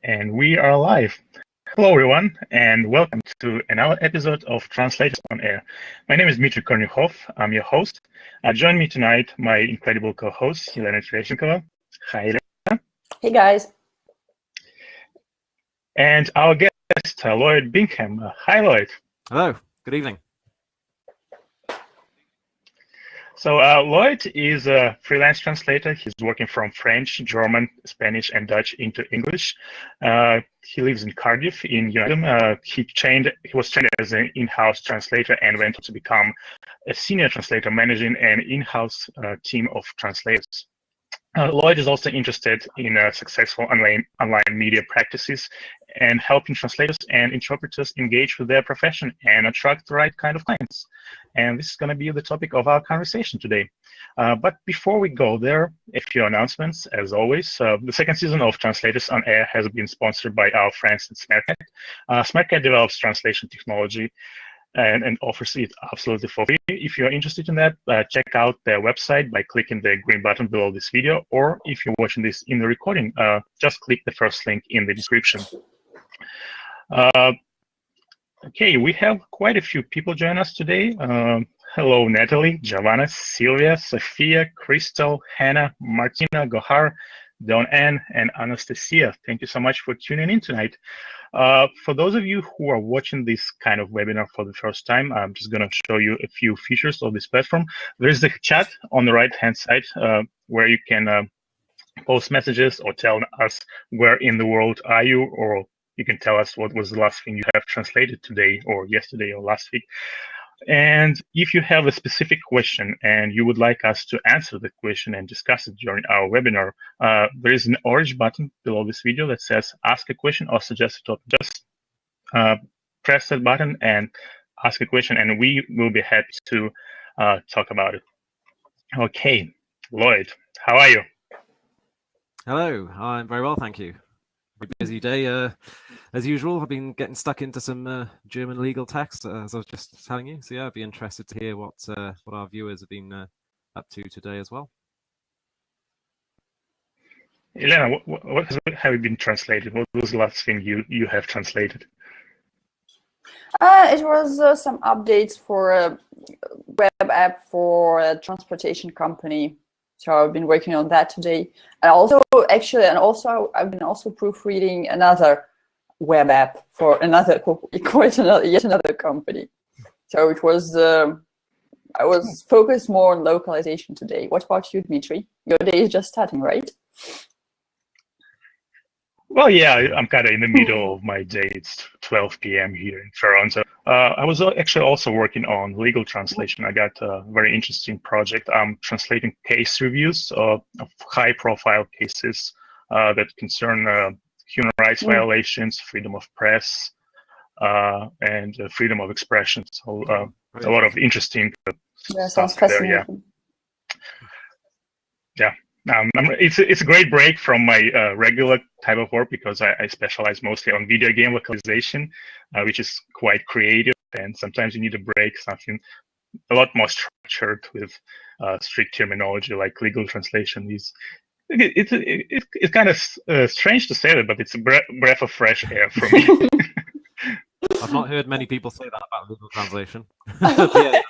And we are live. Hello, everyone, and welcome to another episode of Translators on Air. My name is Dmitry Kornikhov. I'm your host. Join me tonight, my incredible co-host, Elena Tereshnikova. Hi, Elena. Hey, guys. And our guest, Lloyd Bingham. Hi, Lloyd. Hello. Good evening. So Lloyd is a freelance translator. He's working from French, German, Spanish, and Dutch into English. He lives in Cardiff in United. He was trained as an in-house translator and went on to become a senior translator, managing an in-house team of translators. Lloyd is also interested in successful online media practices and helping translators and interpreters engage with their profession and attract the right kind of clients. And this is going to be the topic of our conversation today. But before we go there, a few announcements, as always. The second season of Translators on Air has been sponsored by our friends at SmartCat. SmartCat develops translation technology and offers it absolutely for free. If you're interested in that, check out their website by clicking the green button below this video, or if you're watching this in the recording, just click the first link in the description. Okay, we have quite a few people join us today. Hello, Natalie, Giovanna, Sylvia, Sophia, Crystal, Hannah, Martina, Gohar, Dawn Ann, and Anastasia. Thank you so much for tuning in tonight. For those of you who are watching this kind of webinar for the first time, I'm just going to show you a few features of this platform. There's the chat on the right-hand side where you can post messages or tell us where in the world are you, or you can tell us what was the last thing you have translated today or yesterday or last week. And if you have a specific question and you would like us to answer the question and discuss it during our webinar, there is an orange button below this video that says ask a question or suggest a topic. Just press that button and ask a question, and we will be happy to talk about it. Okay, Lloyd, how are you? Hello, I'm very well, thank you. Very busy day, as usual. I've been getting stuck into some German legal text, as I was just telling you. So yeah, I'd be interested to hear what our viewers have been up to today as well. Elena, what have you been translated? What was the last thing you have translated? It was some updates for a web app for a transportation company. So I've been working on that today. And also, I've been also proofreading another web app for yet another company. So it was, I was focused more on localization today. What about you, Dmitry? Your day is just starting, right? Well, yeah, I'm kind of in the middle of my day. It's 12 p.m. here in Toronto. I was actually also working on legal translation. I got a very interesting project. I'm translating case reviews of high-profile cases that concern human rights violations, freedom of press, and freedom of expression. So a lot of interesting stuff there. Yeah. It's a great break from my regular type of work because I specialize mostly on video game localization, which is quite creative, and sometimes you need a break, something a lot more structured with strict terminology like legal translation. It's kind of strange to say that, but it's a breath of fresh air for me. I've not heard many people say that about legal translation. Yeah,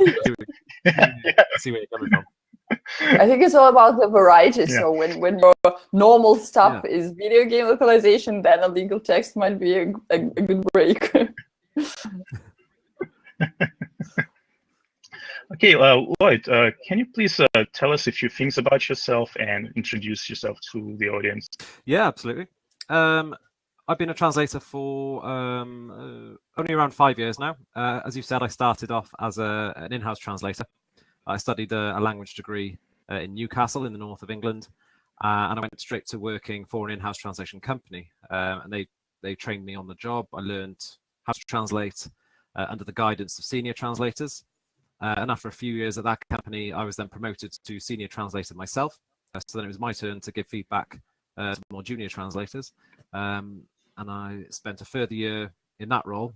I see where you're coming from. I think it's all about the variety. Yeah. So when your normal stuff is video game localization, then a legal text might be a good break. Okay, Lloyd, can you please tell us a few things about yourself and introduce yourself to the audience? Yeah, absolutely. I've been a translator for only around 5 years now. As you said, I started off as an in-house translator. I studied a language degree in Newcastle in the north of England, and I went straight to working for an in-house translation company. And they trained me on the job. I learned how to translate under the guidance of senior translators. And after a few years at that company, I was then promoted to senior translator myself. So then it was my turn to give feedback to more junior translators. And I spent a further year in that role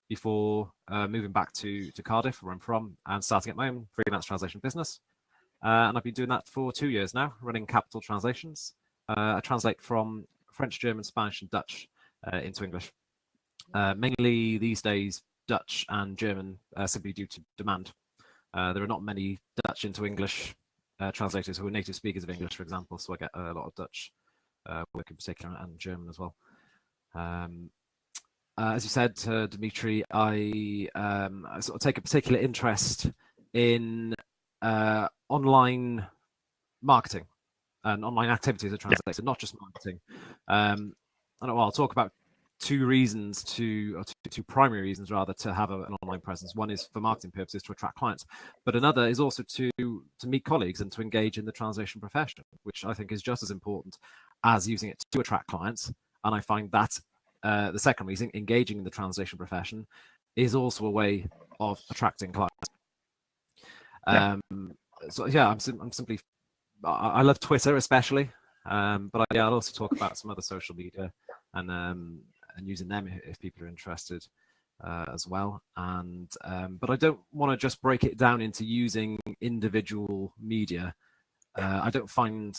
before moving back to Cardiff, where I'm from, and starting up my own freelance translation business. And I've been doing that for 2 years now, running Capital Translations. I translate from French, German, Spanish, and Dutch into English. Mainly these days, Dutch and German, simply due to demand. There are not many Dutch into English translators who are native speakers of English, for example, so I get a lot of Dutch work in particular, and German as well. As you said, Dimitri, I sort of take a particular interest in online marketing and online activities as a translator, not just marketing. I'll talk about two primary reasons rather to have an online presence. One is for marketing purposes to attract clients, but another is also to meet colleagues and to engage in the translation profession, which I think is just as important as using it to attract clients. And I find that the second reason, engaging in the translation profession, is also a way of attracting clients. So yeah, I'm simply, I love Twitter especially, but I'll also talk about some other social media and using them if people are interested as well. And but I don't want to just break it down into using individual media. I don't find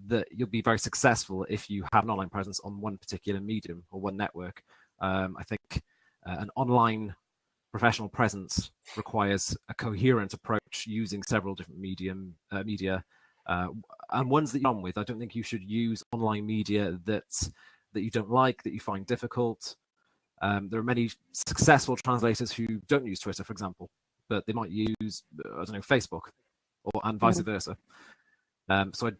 that you'll be very successful if you have an online presence on one particular medium or one network. I think an online professional presence requires a coherent approach using several different media, and ones that you're on with. I don't think you should use online media that you don't like, that you find difficult. There are many successful translators who don't use Twitter, for example, but they might use, I don't know, Facebook, and vice versa. So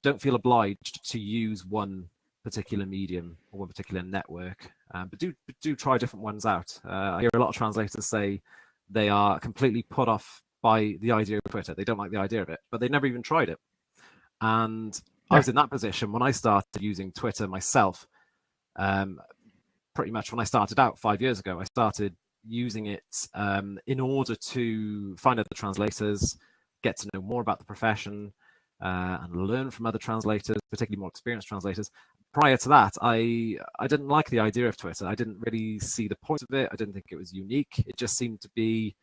don't feel obliged to use one particular medium or one particular network, but do try different ones out. I hear a lot of translators say they are completely put off by the idea of Twitter. They don't like the idea of it, but they never even tried it. And I was in that position when I started using Twitter myself. Pretty much when I started out 5 years ago, I started using it in order to find other translators, get to know more about the profession, and learn from other translators, particularly more experienced translators. Prior to that, I didn't like the idea of Twitter. I didn't really see the point of it. I didn't think it was unique. It just seemed to be,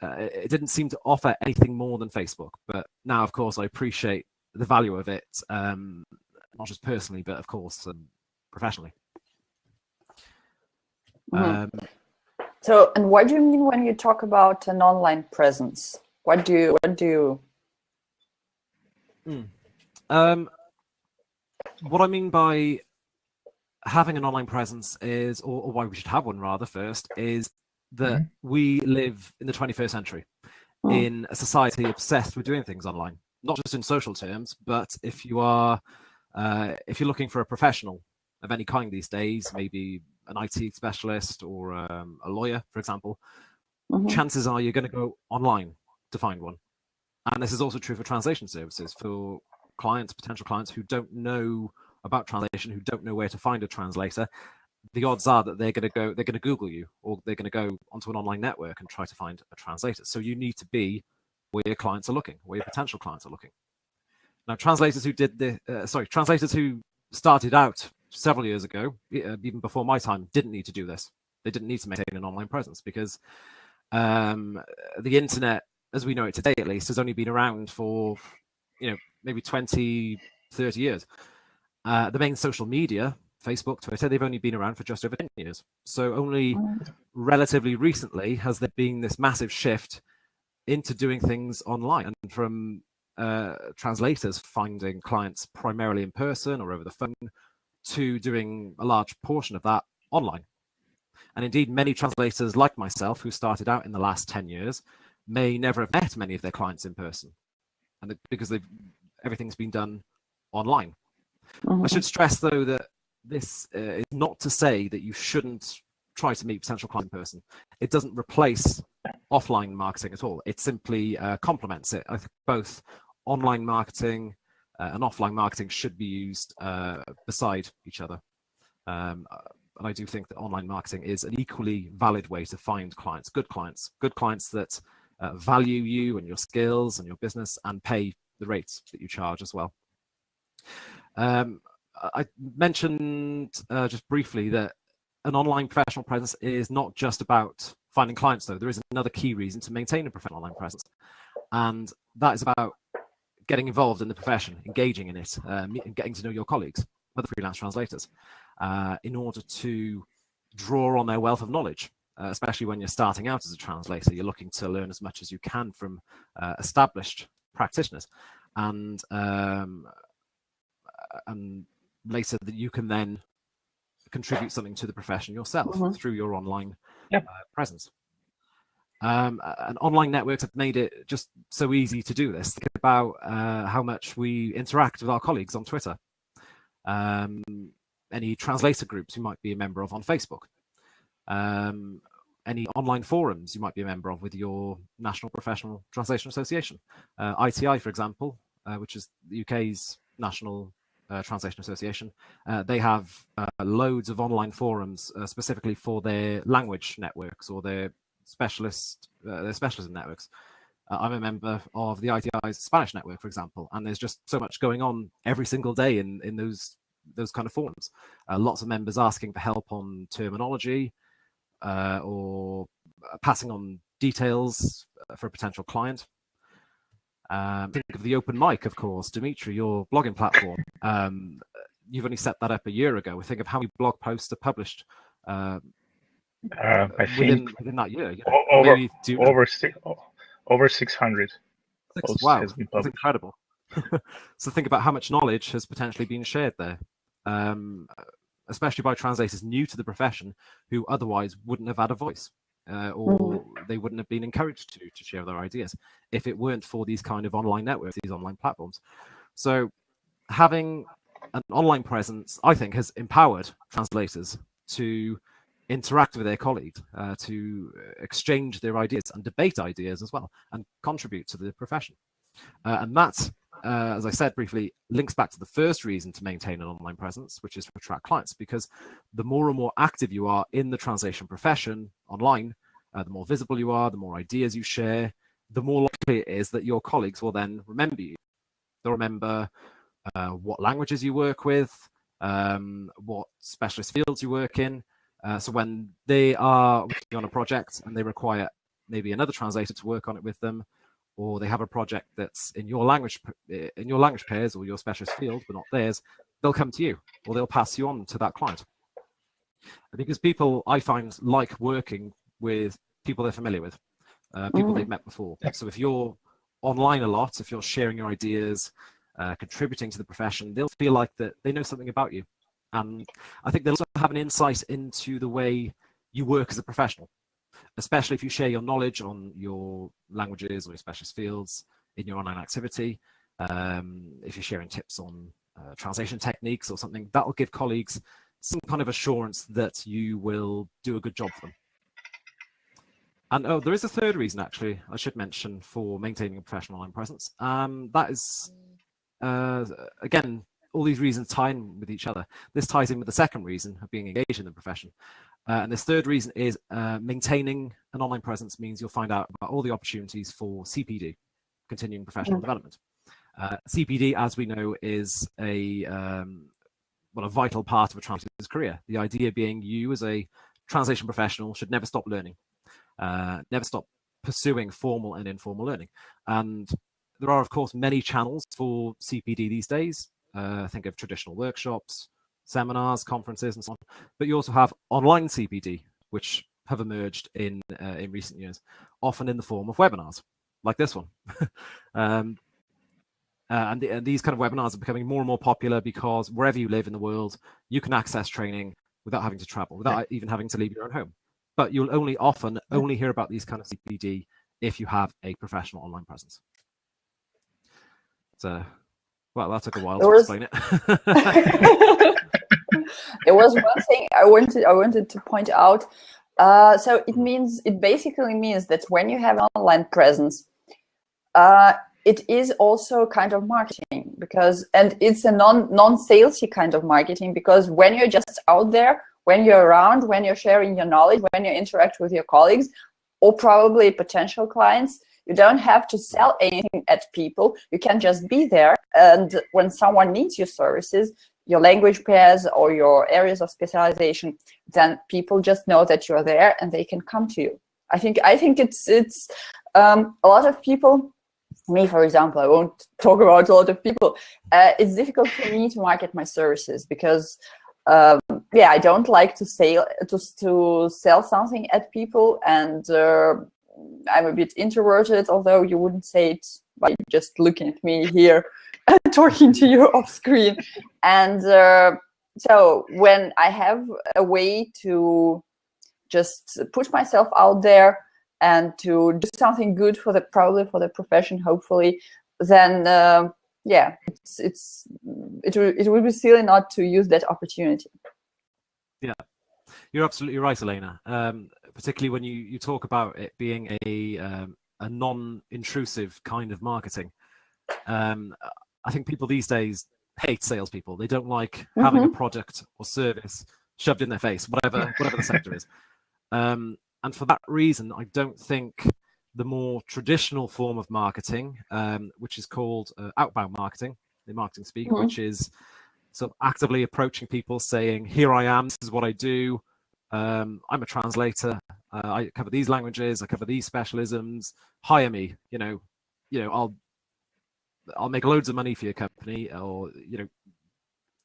it didn't seem to offer anything more than Facebook. But now, of course, I appreciate the value of it, not just personally, but of course, professionally. So, and what do you mean when you talk about an online presence? What do you? What I mean by having an online presence is, or why we should have one rather first, is that we live in the 21st century in a society obsessed with doing things online, not just in social terms, but if you're looking for a professional of any kind these days, maybe an IT specialist or a lawyer, for example, chances are you're going to go online to find one. And this is also true for translation services, for clients, potential clients who don't know about translation, who don't know where to find a translator. The odds are that they're going to Google you, or they're going to go onto an online network and try to find a translator. So you need to be where your clients are looking, where your potential clients are looking. Now, translators who started out several years ago, even before my time, didn't need to do this. They didn't need to maintain an online presence because the internet, as we know it today at least, has only been around for maybe 20, 30 years. The main social media, Facebook, Twitter, they've only been around for just over 10 years. So only relatively recently has there been this massive shift into doing things online, and from translators finding clients primarily in person or over the phone to doing a large portion of that online. And indeed, many translators like myself who started out in the last 10 years may never have met many of their clients in person, and because everything's been done online. I should stress, though, that this is not to say that you shouldn't try to meet potential clients in person. It doesn't replace offline marketing at all. It simply complements it. I think both online marketing and offline marketing should be used beside each other. And I do think that online marketing is an equally valid way to find clients, good clients that value you and your skills and your business and pay the rates that you charge as well. I mentioned just briefly that an online professional presence is not just about finding clients, though. There is another key reason to maintain a professional online presence, and that is about getting involved in the profession, engaging in it, and getting to know your colleagues, other freelance translators. in order to draw on their wealth of knowledge, especially when you're starting out as a translator. You're looking to learn as much as you can from established practitioners, and later that you can then contribute something to the profession yourself through your online presence. And online networks have made it just so easy to do this. Think about how much we interact with our colleagues on Twitter, any translator groups you might be a member of on Facebook, any online forums you might be a member of with your National Professional Translation Association. ITI, for example, which is the UK's National Translation Association, they have loads of online forums specifically for their language networks or their specialism networks. I'm a member of the ITI's Spanish network, for example, and there's just so much going on every single day in those kind of forums. Lots of members asking for help on terminology or passing on details for a potential client. Think of the open mic, of course, Dimitri, your blogging platform. You've only set that up a year ago. Think of how many blog posts are published I within think that year. Over 600 posts wow, has been that's published. incredible. So think about how much knowledge has potentially been shared there, especially by translators new to the profession who otherwise wouldn't have had a voice, or they wouldn't have been encouraged to share their ideas if it weren't for these kind of online networks, these online platforms. So having an online presence, I think, has empowered translators to interact with their colleagues, to exchange their ideas and debate ideas as well, and contribute to the profession. And that, as I said briefly, links back to the first reason to maintain an online presence, which is to attract clients, because the more and more active you are in the translation profession online, the more visible you are, the more ideas you share, the more likely it is that your colleagues will then remember you. They'll remember what languages you work with, what specialist fields you work in. So when they are working on a project and they require maybe another translator to work on it with them, or they have a project that's in your language pairs or your specialist field but not theirs, they'll come to you or they'll pass you on to that client. Because people, I find, like working with people they're familiar with, people they've met before. So if you're online a lot, if you're sharing your ideas, contributing to the profession, they'll feel like that they know something about you. And I think they'll also have an insight into the way you work as a professional, especially if you share your knowledge on your languages or your specialist fields in your online activity. If you're sharing tips on translation techniques or something, that will give colleagues some kind of assurance that you will do a good job for them. And there is a third reason, actually, I should mention, for maintaining a professional online presence. That is, again, all these reasons tie in with each other. This ties in with the second reason of being engaged in the profession. And this third reason is maintaining an online presence means you'll find out about all the opportunities for CPD, continuing professional development. CPD, as we know, is a vital part of a translator's career. The idea being you as a translation professional should never stop learning, never stop pursuing formal and informal learning. And there are, of course, many channels for CPD these days. Think of traditional workshops, seminars, conferences, and so on. But you also have online CPD, which have emerged in recent years, often in the form of webinars, like this one. And these kind of webinars are becoming more and more popular because wherever you live in the world, you can access training without having to travel, without even having to leave your own home. But you'll often only hear about these kind of CPD if you have a professional online presence. So, well, that took a while to explain it. There was one thing I wanted to point out. So it basically means that when you have an online presence, it is also kind of marketing, and it's a non-salesy kind of marketing, because when you're just out there, when you're around, when you're sharing your knowledge, when you interact with your colleagues or probably potential clients, you don't have to sell anything at people. You can just be there, and when someone needs your services, your language pairs or your areas of specialization, then people just know that you're there and they can come to you. I think it's a lot of people. Me, for example, I won't talk about a lot of people. It's difficult for me to market my services because yeah, I don't like to sell something at people, and I'm a bit introverted, although you wouldn't say it by just looking at me here talking to you off screen. And so when I have a way to just push myself out there and to do something good for probably for the profession, hopefully, then yeah, it would be silly not to use that opportunity. Yeah, you're absolutely right, Elena. Particularly when you talk about it being a non-intrusive kind of marketing. I think people these days hate salespeople. They don't like having a product or service shoved in their face, whatever the sector is. And for that reason, I don't think the more traditional form of marketing, which is called outbound marketing, in marketing speak, which is sort of actively approaching people saying, here I am, this is what I do. I'm a translator. I cover these languages. I cover these specialisms. Hire me. I'll make loads of money for your company, or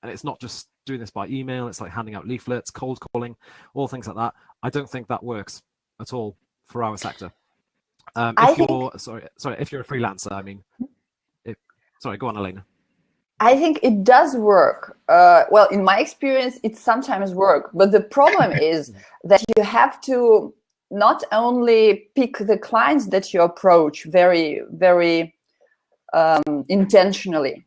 and it's not just doing this by email. It's like handing out leaflets, cold calling, all things like that. I don't think that works at all for our sector. If you're a freelancer, I mean, sorry, go on, Elena. I think it does work. Well, in my experience, it sometimes works. But the problem is that you have to not only pick the clients that you approach very, very intentionally,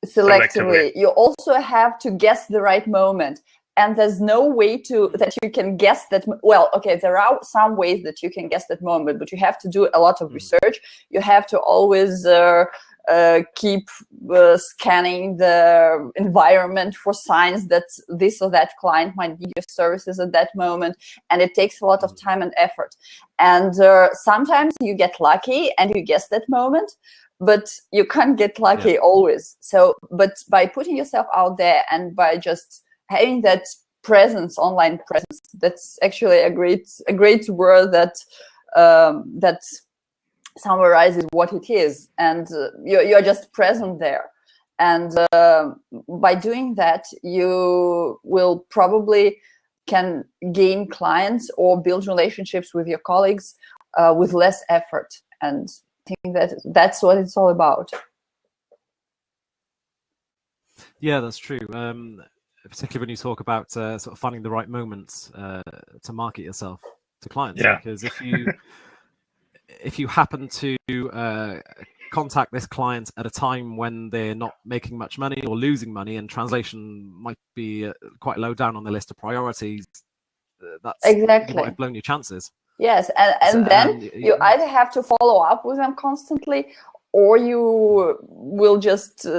selectively. You also have to guess the right moment. And there's no way that you can guess that. Well, okay, there are some ways that you can guess that moment, but you have to do a lot of research. You have to always keep scanning the environment for signs that this or that client might need your services at that moment, and it takes a lot of time and effort. And sometimes you get lucky and you guess that moment, but you can't get lucky always. So, but by putting yourself out there and by just having that presence, online presence, that's actually a great word that that summarizes what it is, and you're just present there. And by doing that, you will probably can gain clients or build relationships with your colleagues with less effort. And I think that's what it's all about. Yeah, that's true. Particularly when you talk about sort of finding the right moments to market yourself to clients. Yeah. Because if you happen to contact this client at a time when they're not making much money or losing money, and translation might be quite low down on the list of priorities, that's exactly. You might have blown your chances. Yes, and then you either have to follow up with them constantly, or you will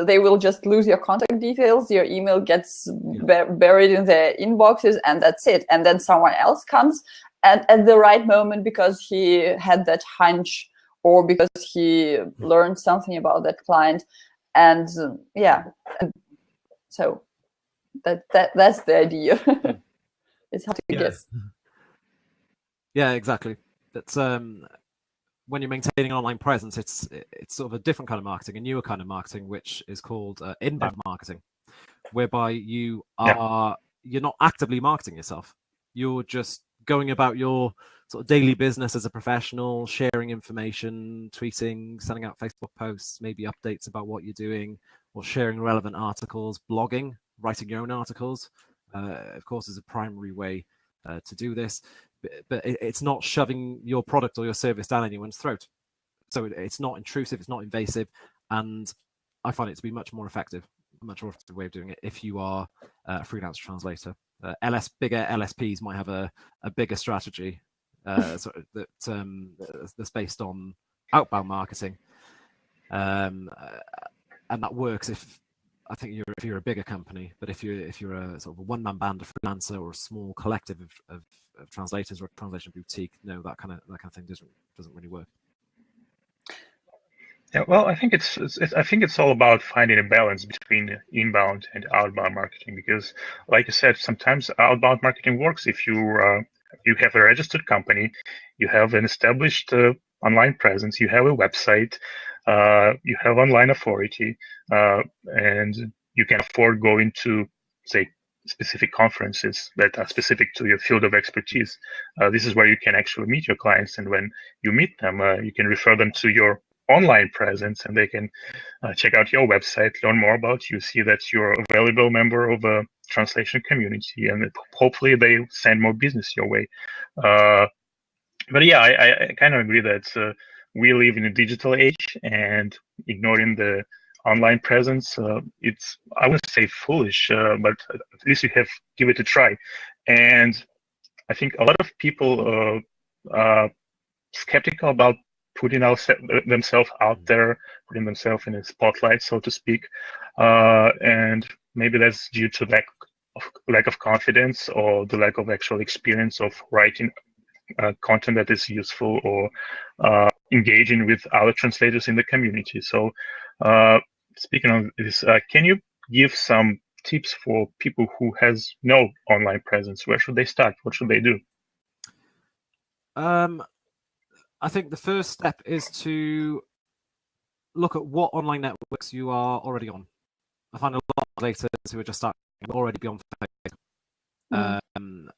they will just lose your contact details. Your email gets buried in their inboxes, and that's it. And then someone else comes at the right moment because he had that hunch, or because he learned something about that client. And so that's the idea. It's hard to guess. Yeah, exactly. That's when you're maintaining an online presence, it's sort of a different kind of marketing, a newer kind of marketing, which is called inbound marketing, whereby you're not actively marketing yourself. You're just going about your sort of daily business as a professional, sharing information, tweeting, sending out Facebook posts, maybe updates about what you're doing, or sharing relevant articles, blogging, writing your own articles. Of course, is a primary way to do this. But it's not shoving your product or your service down anyone's throat. So it's not intrusive, it's not invasive, and I find it to be much more effective way of doing it if you are a freelance translator. Bigger LSPs might have a bigger strategy that's based on outbound marketing, and that works if you're a bigger company. But if you're a sort of a one-man band, a freelancer, or a small collective of translators or a translation boutique, no, that kind of thing doesn't really work. Yeah, well, I think it's all about finding a balance between inbound and outbound marketing, because, like you said, sometimes outbound marketing works if you have a registered company, you have an established online presence, you have a website, you have online authority, and you can afford going to, say, specific conferences that are specific to your field of expertise. This is where you can actually meet your clients, and when you meet them, you can refer them to your online presence, and they can check out your website, learn more about you, see that you're a valuable member of a translation community, and hopefully they send more business your way. But yeah, I kind of agree that we live in a digital age, and ignoring the online presence, it's, I wouldn't say foolish, but at least you have give it a try. And I think a lot of people are skeptical about putting themselves out there, putting themselves in a spotlight, so to speak, and maybe that's due to lack of confidence, or the lack of actual experience of writing content that is useful, or engaging with other translators in the community. So speaking of this, can you give some tips for people who has no online presence? Where should they start? What should they do? I think the first step is to look at what online networks you are already on. I find a lot of translators who are just starting already be on Facebook,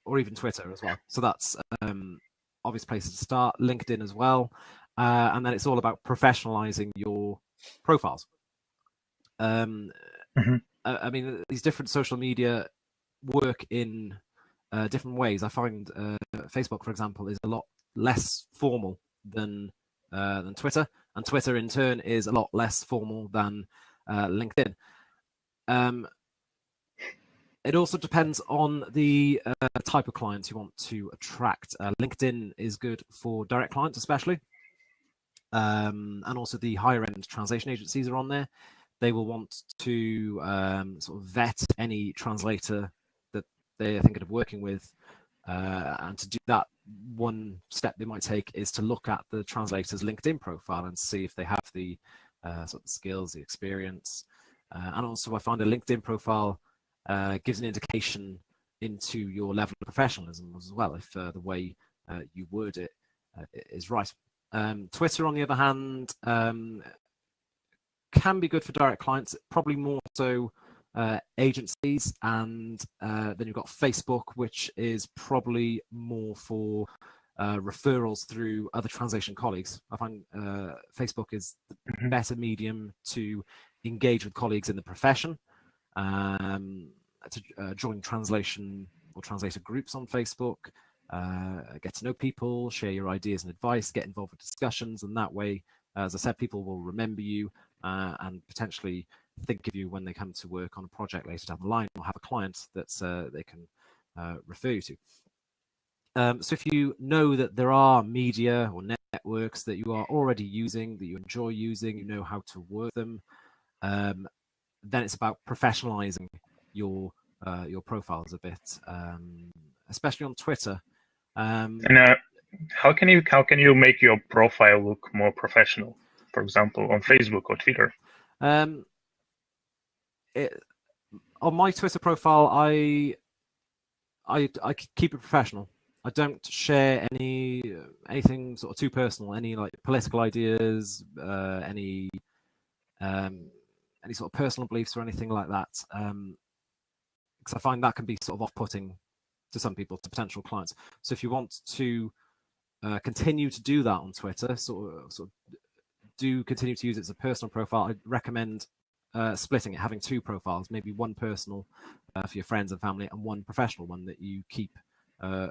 or even Twitter as well. So that's obvious places to start. LinkedIn as well, and then it's all about professionalizing your profiles. I mean, these different social media work in different ways. I find Facebook, for example, is a lot less formal than Twitter, and Twitter in turn is a lot less formal than LinkedIn. It also depends on the type of clients you want to attract. LinkedIn is good for direct clients, especially, and also the higher end translation agencies are on there. They will want to sort of vet any translator that they're thinking of working with. And to do that, one step they might take is to look at the translator's LinkedIn profile and see if they have the sort of skills, the experience. And also, I find a LinkedIn profile gives an indication into your level of professionalism as well, if the way you word it is right. Twitter, on the other hand, can be good for direct clients, probably more so agencies, and then you've got Facebook, which is probably more for referrals through other translation colleagues. I find Facebook is the better medium to engage with colleagues in the profession, to join translation or translator groups on Facebook, get to know people, share your ideas and advice, get involved with discussions, and that way, as I said, people will remember you and potentially think of you when they come to work on a project later down the line, or have a client that they can refer you to. So if you know that there are media or networks that you are already using, that you enjoy using, you know how to work them, then it's about professionalizing your profiles a bit, especially on Twitter. And how can you make your profile look more professional? For example, on Facebook or Twitter. On my Twitter profile, I keep it professional. I don't share anything sort of too personal, any like political ideas, any sort of personal beliefs or anything like that, because I find that can be sort of off-putting to some people, to potential clients. So if you want to continue to do that on Twitter, sort of do continue to use it as a personal profile, I'd recommend splitting it, having two profiles, maybe one personal for your friends and family, and one professional one that you keep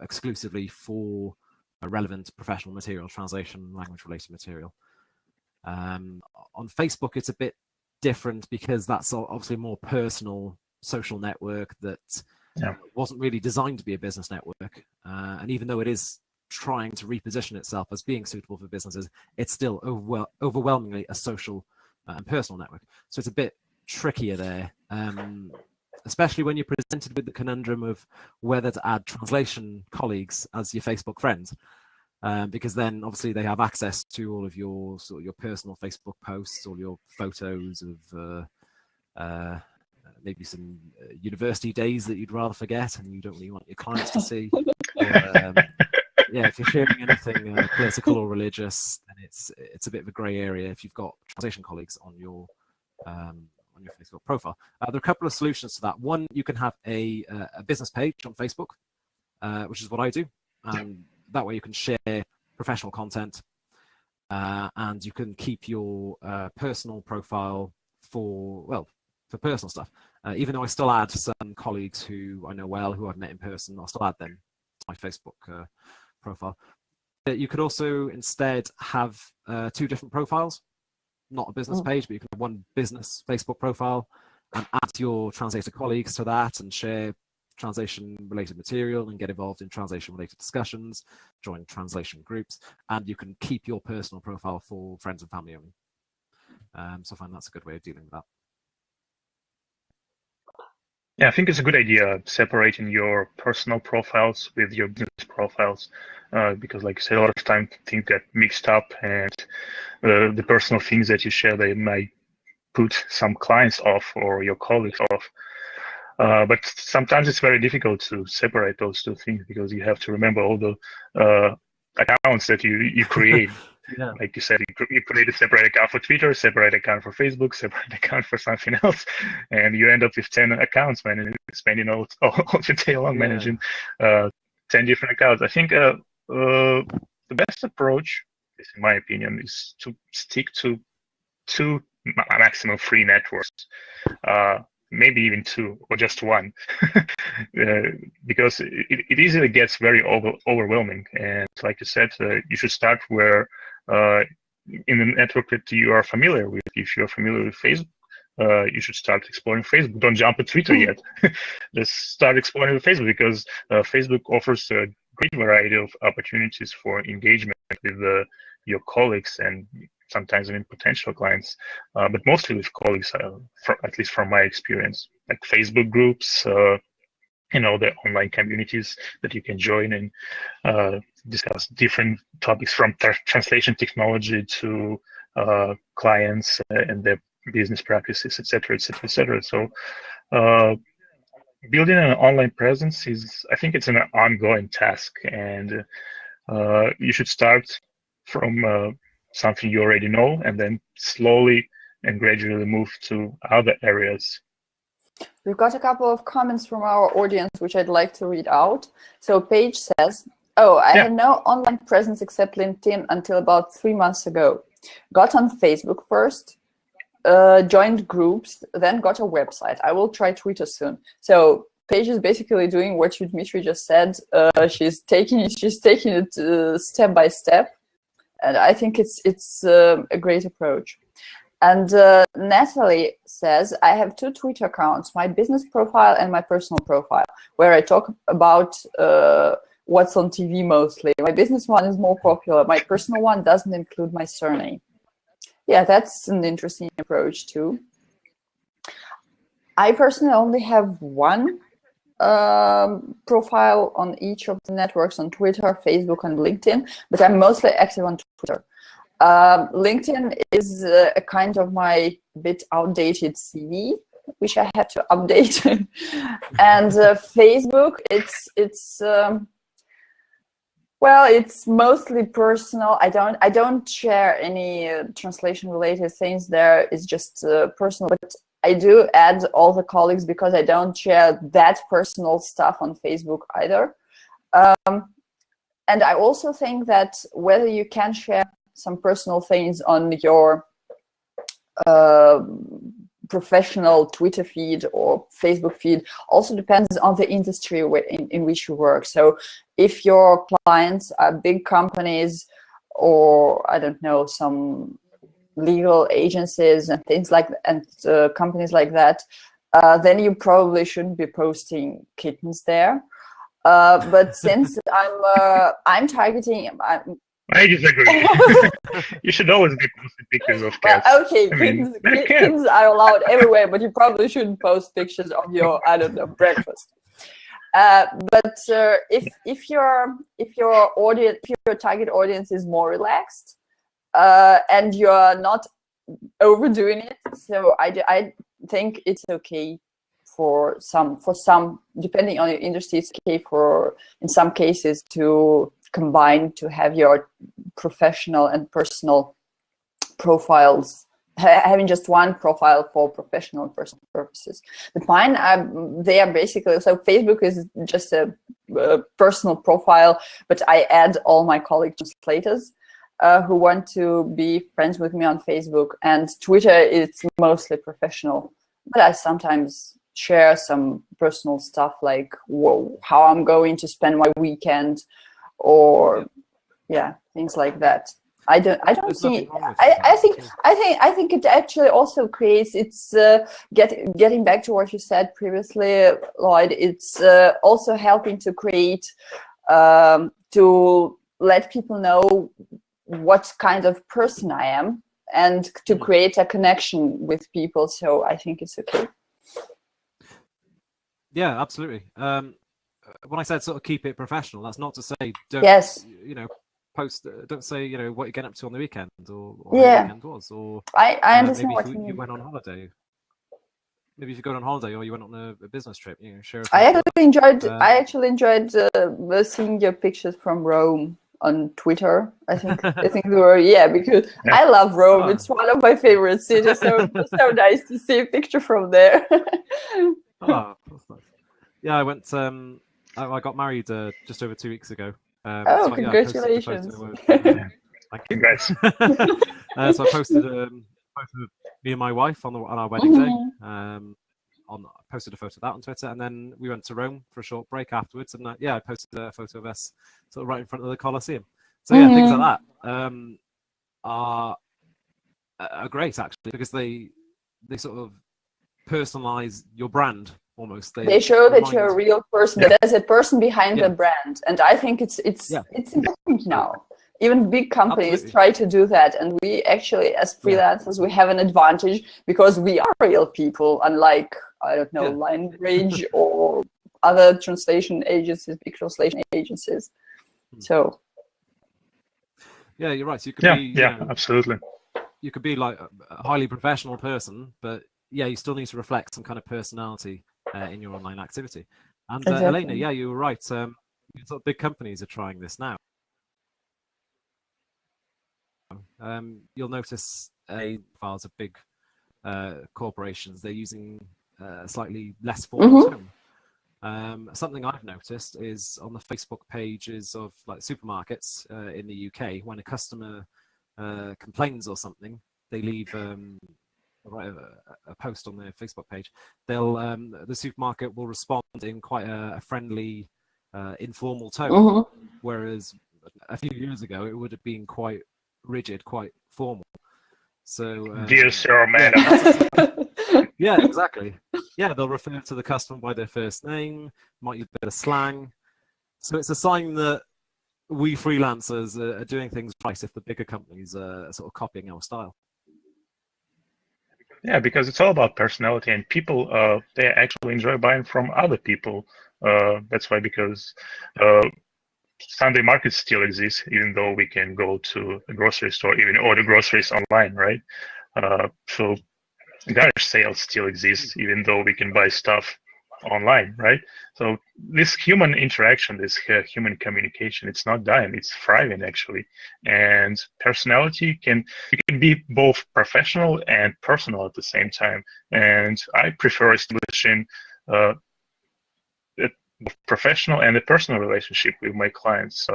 exclusively for relevant professional material, translation, language-related material. On Facebook, it's a bit different because that's obviously a more personal social network that wasn't really designed to be a business network. And even though it is trying to reposition itself as being suitable for businesses, it's still overwhelmingly a social and personal network. So it's a bit trickier there, especially when you're presented with the conundrum of whether to add translation colleagues as your Facebook friends, because then obviously they have access to all of your sort of your personal Facebook posts, all your photos of maybe some university days that you'd rather forget and you don't really want your clients to see. Or, yeah, if you're sharing anything political or religious, then it's a bit of a grey area if you've got translation colleagues on your your Facebook profile. There are a couple of solutions to that. One, you can have a business page on Facebook, which is what I do, and that way you can share professional content, and you can keep your personal profile for personal stuff. Even though I still add some colleagues who I know well, who I've met in person, I'll still add them to my Facebook profile. You could also instead have 2 different profiles, not a business page, but you can have one business Facebook profile and add your translator colleagues to that and share translation-related material and get involved in translation-related discussions, join translation groups, and you can keep your personal profile for friends and family only. So I find that's a good way of dealing with that. Yeah, I think it's a good idea separating your personal profiles with your business profiles, because, like you said, a lot of times things get mixed up, and the personal things that you share, they might put some clients off or your colleagues off. But sometimes it's very difficult to separate those 2 things, because you have to remember all the accounts that you create. Yeah. Like you said, you create a separate account for Twitter, separate account for Facebook, separate account for something else, and you end up with 10 accounts, man, and spending all the day long managing 10 different accounts. I think the best approach, in my opinion, is to stick to 2, maximum 3 networks. Maybe even 2 or just 1, because it easily gets very overwhelming. And like you said, you should start where in the network that you are familiar with. If you're familiar with Facebook, you should start exploring Facebook. Don't jump at Twitter yet. Just start exploring Facebook, because Facebook offers a great variety of opportunities for engagement with your colleagues and sometimes even potential clients, but mostly with colleagues, at least from my experience, like Facebook groups, the online communities that you can join and discuss different topics, from translation technology to clients and their business practices, etc., etc., etc. So building an online presence I think it's an ongoing task, and you should start from something you already know, and then slowly and gradually move to other areas. We've got a couple of comments from our audience, which I'd like to read out. So Paige says, I had no online presence except LinkedIn until about 3 months ago. Got on Facebook first, joined groups, then got a website. I will try Twitter soon. So Paige is basically doing what Dmitry just said. She's taking it step by step. And I think it's a great approach. And Natalie says, I have 2 Twitter accounts, my business profile and my personal profile, where I talk about what's on TV mostly. My business one is more popular. My personal one doesn't include my surname. Yeah, that's an interesting approach too. I personally only have 1 profile on each of the networks, on Twitter, Facebook, and LinkedIn, but I'm mostly active on Twitter. LinkedIn is a kind of my bit outdated CV, which I have to update. And Facebook, it's mostly personal. I don't share any translation related things there. It's just personal, but I do add all the colleagues because I don't share that personal stuff on Facebook either. And I also think that whether you can share some personal things on your professional Twitter feed or Facebook feed also depends on the industry in which you work. So if your clients are big companies, or I don't know, some legal agencies and things like that, and companies like that, then you probably shouldn't be posting kittens there. But since I'm targeting, I disagree. You should always be posting pictures of cats. Well, okay, kittens are allowed everywhere, but you probably shouldn't post pictures of your, I don't know, breakfast. But if your target audience is more relaxed, and you're not overdoing it, so I think it's okay for some, depending on your industry, it's okay in some cases to combine, to have your professional and personal profiles having just one profile for professional and personal purposes. But mine, they are basically, so Facebook is just a personal profile, but I add all my colleague translators who want to be friends with me on Facebook, and Twitter is mostly professional, but I sometimes share some personal stuff like how I'm going to spend my weekend, or things like that. I don't see. I think it actually also creates. It's getting back to what you said previously, Lloyd. It's also helping to create to let people know what kind of person I am, and to create a connection with people. So I think it's okay. Yeah, absolutely. When I said sort of keep it professional, that's not to say don't. Yes. Post. Don't say what you're getting up to on the weekend, or what the weekend was, or I understand maybe what if you you went on holiday. Maybe if you go on holiday or you went on a business trip, share. I actually enjoyed seeing your pictures from Rome on Twitter. I think they were because I love Rome. It's one of my favorite cities, so it was so nice to see a picture from there. Oh, that's nice. Yeah, I went. I got married just over 2 weeks ago. So, congratulations! Thank you. Congrats. So I posted me and my wife on our wedding day. Posted a photo of that on Twitter, and then we went to Rome for a short break afterwards. And I posted a photo of us sort of right in front of the Colosseum. So things like that are great actually, because they sort of personalize your brand almost. They show that you're a real person. That there's a person behind the brand, and I think it's important now. Even big companies try to do that, and we actually, as freelancers, we have an advantage because we are real people, unlike Linebridge or other translation agencies, big translation agencies. So. Yeah, you're right. So you could be, absolutely. You could be like a highly professional person, but you still need to reflect some kind of personality in your online activity. And exactly. Elena, you were right. Sort of big companies are trying this now. You'll notice files of big corporations, they're using slightly less formal tone. Something I've noticed is on the Facebook pages of like supermarkets in the UK, when a customer complains or something, they leave a post on their Facebook page. They'll the supermarket will respond in quite a friendly, informal tone, whereas a few years ago it would have been quite rigid, quite formal. So dear sir, madam. Yeah, exactly. Yeah, they'll refer to the customer by their first name, might use a bit of slang. So it's a sign that we freelancers are doing things right if the bigger companies are sort of copying our style. Yeah, because it's all about personality, and people they actually enjoy buying from other people. That's why, because Sunday markets still exist, even though we can go to a grocery store, even order groceries online, right? So garage sales still exist, even though we can buy stuff online, right? So this human interaction, this human communication, it's not dying, it's thriving actually. And personality you can be both professional and personal at the same time. And I prefer establishing professional and a personal relationship with my clients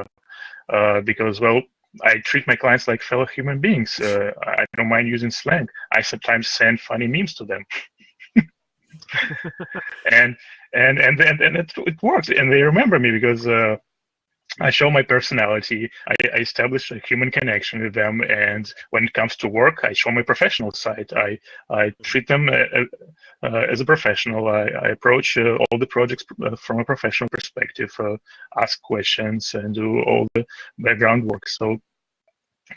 because, well, I treat my clients like fellow human beings. I don't mind using slang. I sometimes send funny memes to them. and it works, and they remember me because I show my personality. I establish a human connection with them, and when it comes to work, I show my professional side. I treat them as a professional. I approach all the projects from a professional perspective, ask questions, and do all the background work. So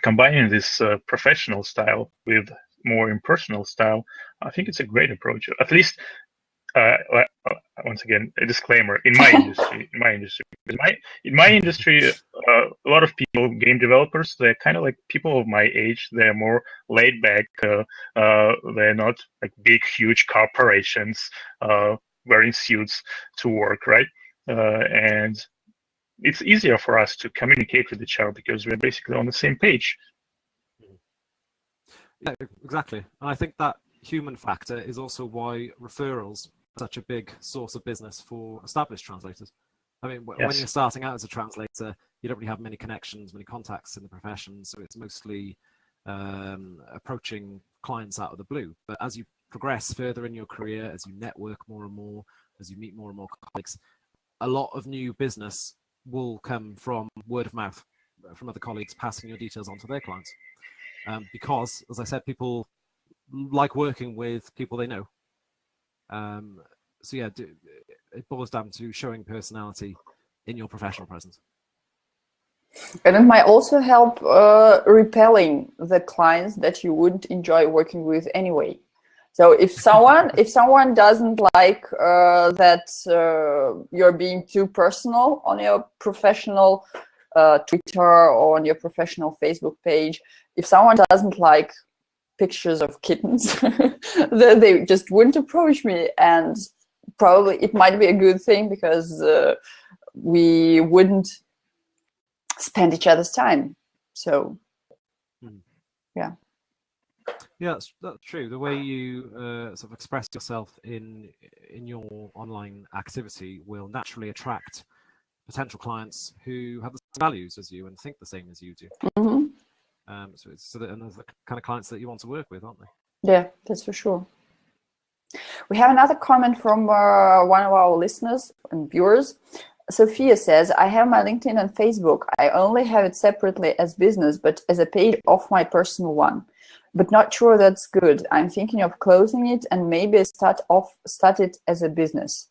combining this professional style with more impersonal style, I think it's a great approach. At least, once again, a disclaimer: in my industry, in my industry, a lot of people, game developers, they're kind of like people of my age. They're more laid back. They're not like big, huge corporations wearing suits to work, right? And it's easier for us to communicate with each other because we're basically on the same page. Yeah, exactly. And I think that human factor is also why referrals are such a big source of business for established translators. I mean, when Yes. you're starting out as a translator, you don't really have many connections, many contacts in the profession, so it's mostly approaching clients out of the blue. But as you progress further in your career, as you network more and more, as you meet more and more colleagues, a lot of new business will come from word of mouth, from other colleagues passing your details on to their clients. Because, as I said, people like working with people they know. So yeah, it boils down to showing personality in your professional presence. And it might also help repelling the clients that you wouldn't enjoy working with anyway. So if someone doesn't like that you're being too personal on your professional Twitter or on your professional Facebook page, if someone doesn't like pictures of kittens, then they just wouldn't approach me. And probably it might be a good thing, because we wouldn't spend each other's time. So yeah. Yeah, that's true. The way you sort of express yourself in your online activity will naturally attract potential clients who have the same values as you and think the same as you do. Mm-hmm. And those are the kind of clients that you want to work with, aren't they? Yeah, that's for sure. We have another comment from one of our listeners and viewers. Sophia says, I have my LinkedIn and Facebook. I only have it separately as business, but as a page off my personal one. But not sure that's good. I'm thinking of closing it and maybe start it as a business.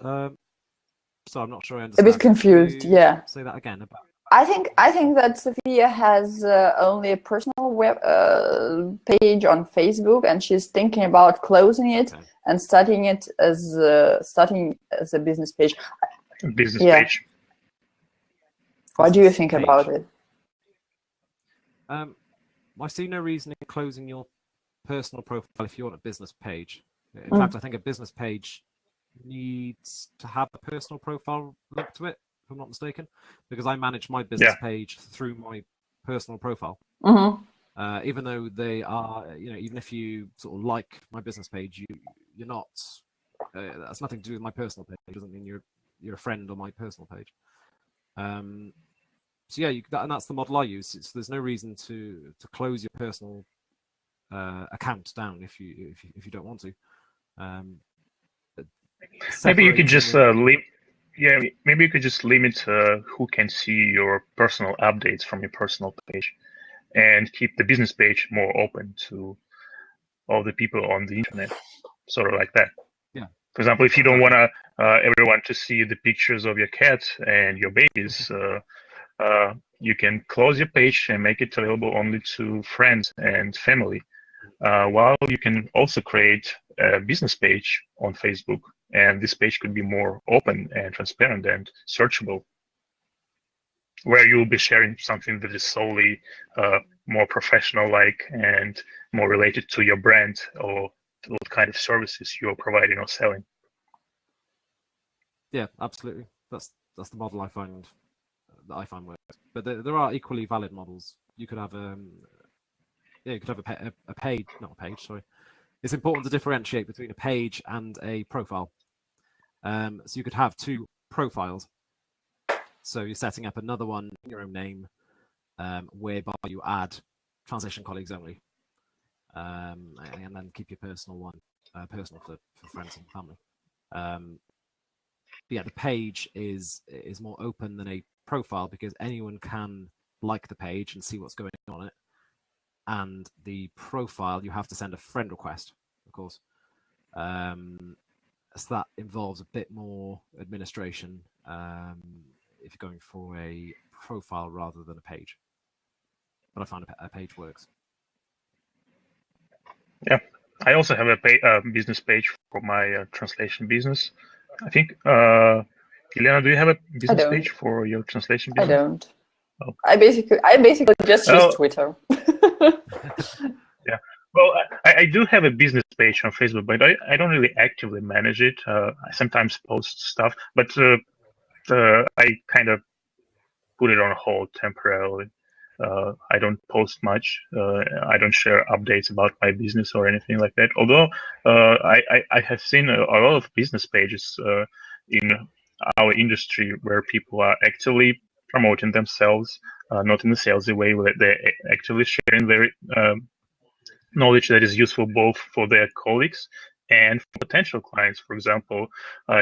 So I'm not sure I understand. A bit confused, yeah. Say that again. I think that Sophia has only a personal web page on Facebook, and she's thinking about closing it and starting it as a business page. Business page. What do you think about it? I see no reason in closing your personal profile if you want a business page. In fact, I think a business page needs to have a personal profile linked to it, if I'm not mistaken, because I manage my business page through my personal profile. Even though they are, even if you sort of like my business page, you're not. That's nothing to do with my personal page. It doesn't mean you're a friend on my personal page. So yeah, and that's the model I use. There's no reason to close your personal account down if you don't want to. Maybe you could just limit who can see your personal updates from your personal page, and keep the business page more open to all the people on the internet, sort of like that. Yeah. For example, if you don't want everyone to see the pictures of your cat and your babies, you can close your page and make it available only to friends and family. While you can also create a business page on Facebook, and this page could be more open and transparent and searchable, where you'll be sharing something that is solely more professional-like and more related to your brand or to what kind of services you're providing or selling. Yeah, absolutely. That's the model I find works. But there are equally valid models. You could have a page, not a page. Sorry, it's important to differentiate between a page and a profile. So you could have two profiles. So you're setting up another one in your own name, whereby you add translation colleagues only, and then keep your personal one personal for friends and family. Yeah, the page is more open than a profile, because anyone can like the page and see what's going on it. And the profile, you have to send a friend request, of course. So that involves a bit more administration if you're going for a profile rather than a page. But I find a page works. Yeah, I also have a business page for my translation business. I think, Elena, do you have a business page for your translation business? I don't. Oh. I basically just use Twitter. Yeah. Well, I do have a business page on Facebook, but I don't really actively manage it. I sometimes post stuff, but I kind of put it on hold temporarily. I don't post much. I don't share updates about my business or anything like that. Although I have seen a lot of business pages in our industry where people are actively promoting themselves, not in a salesy way, where they're actively sharing their knowledge that is useful both for their colleagues and for potential clients. For example,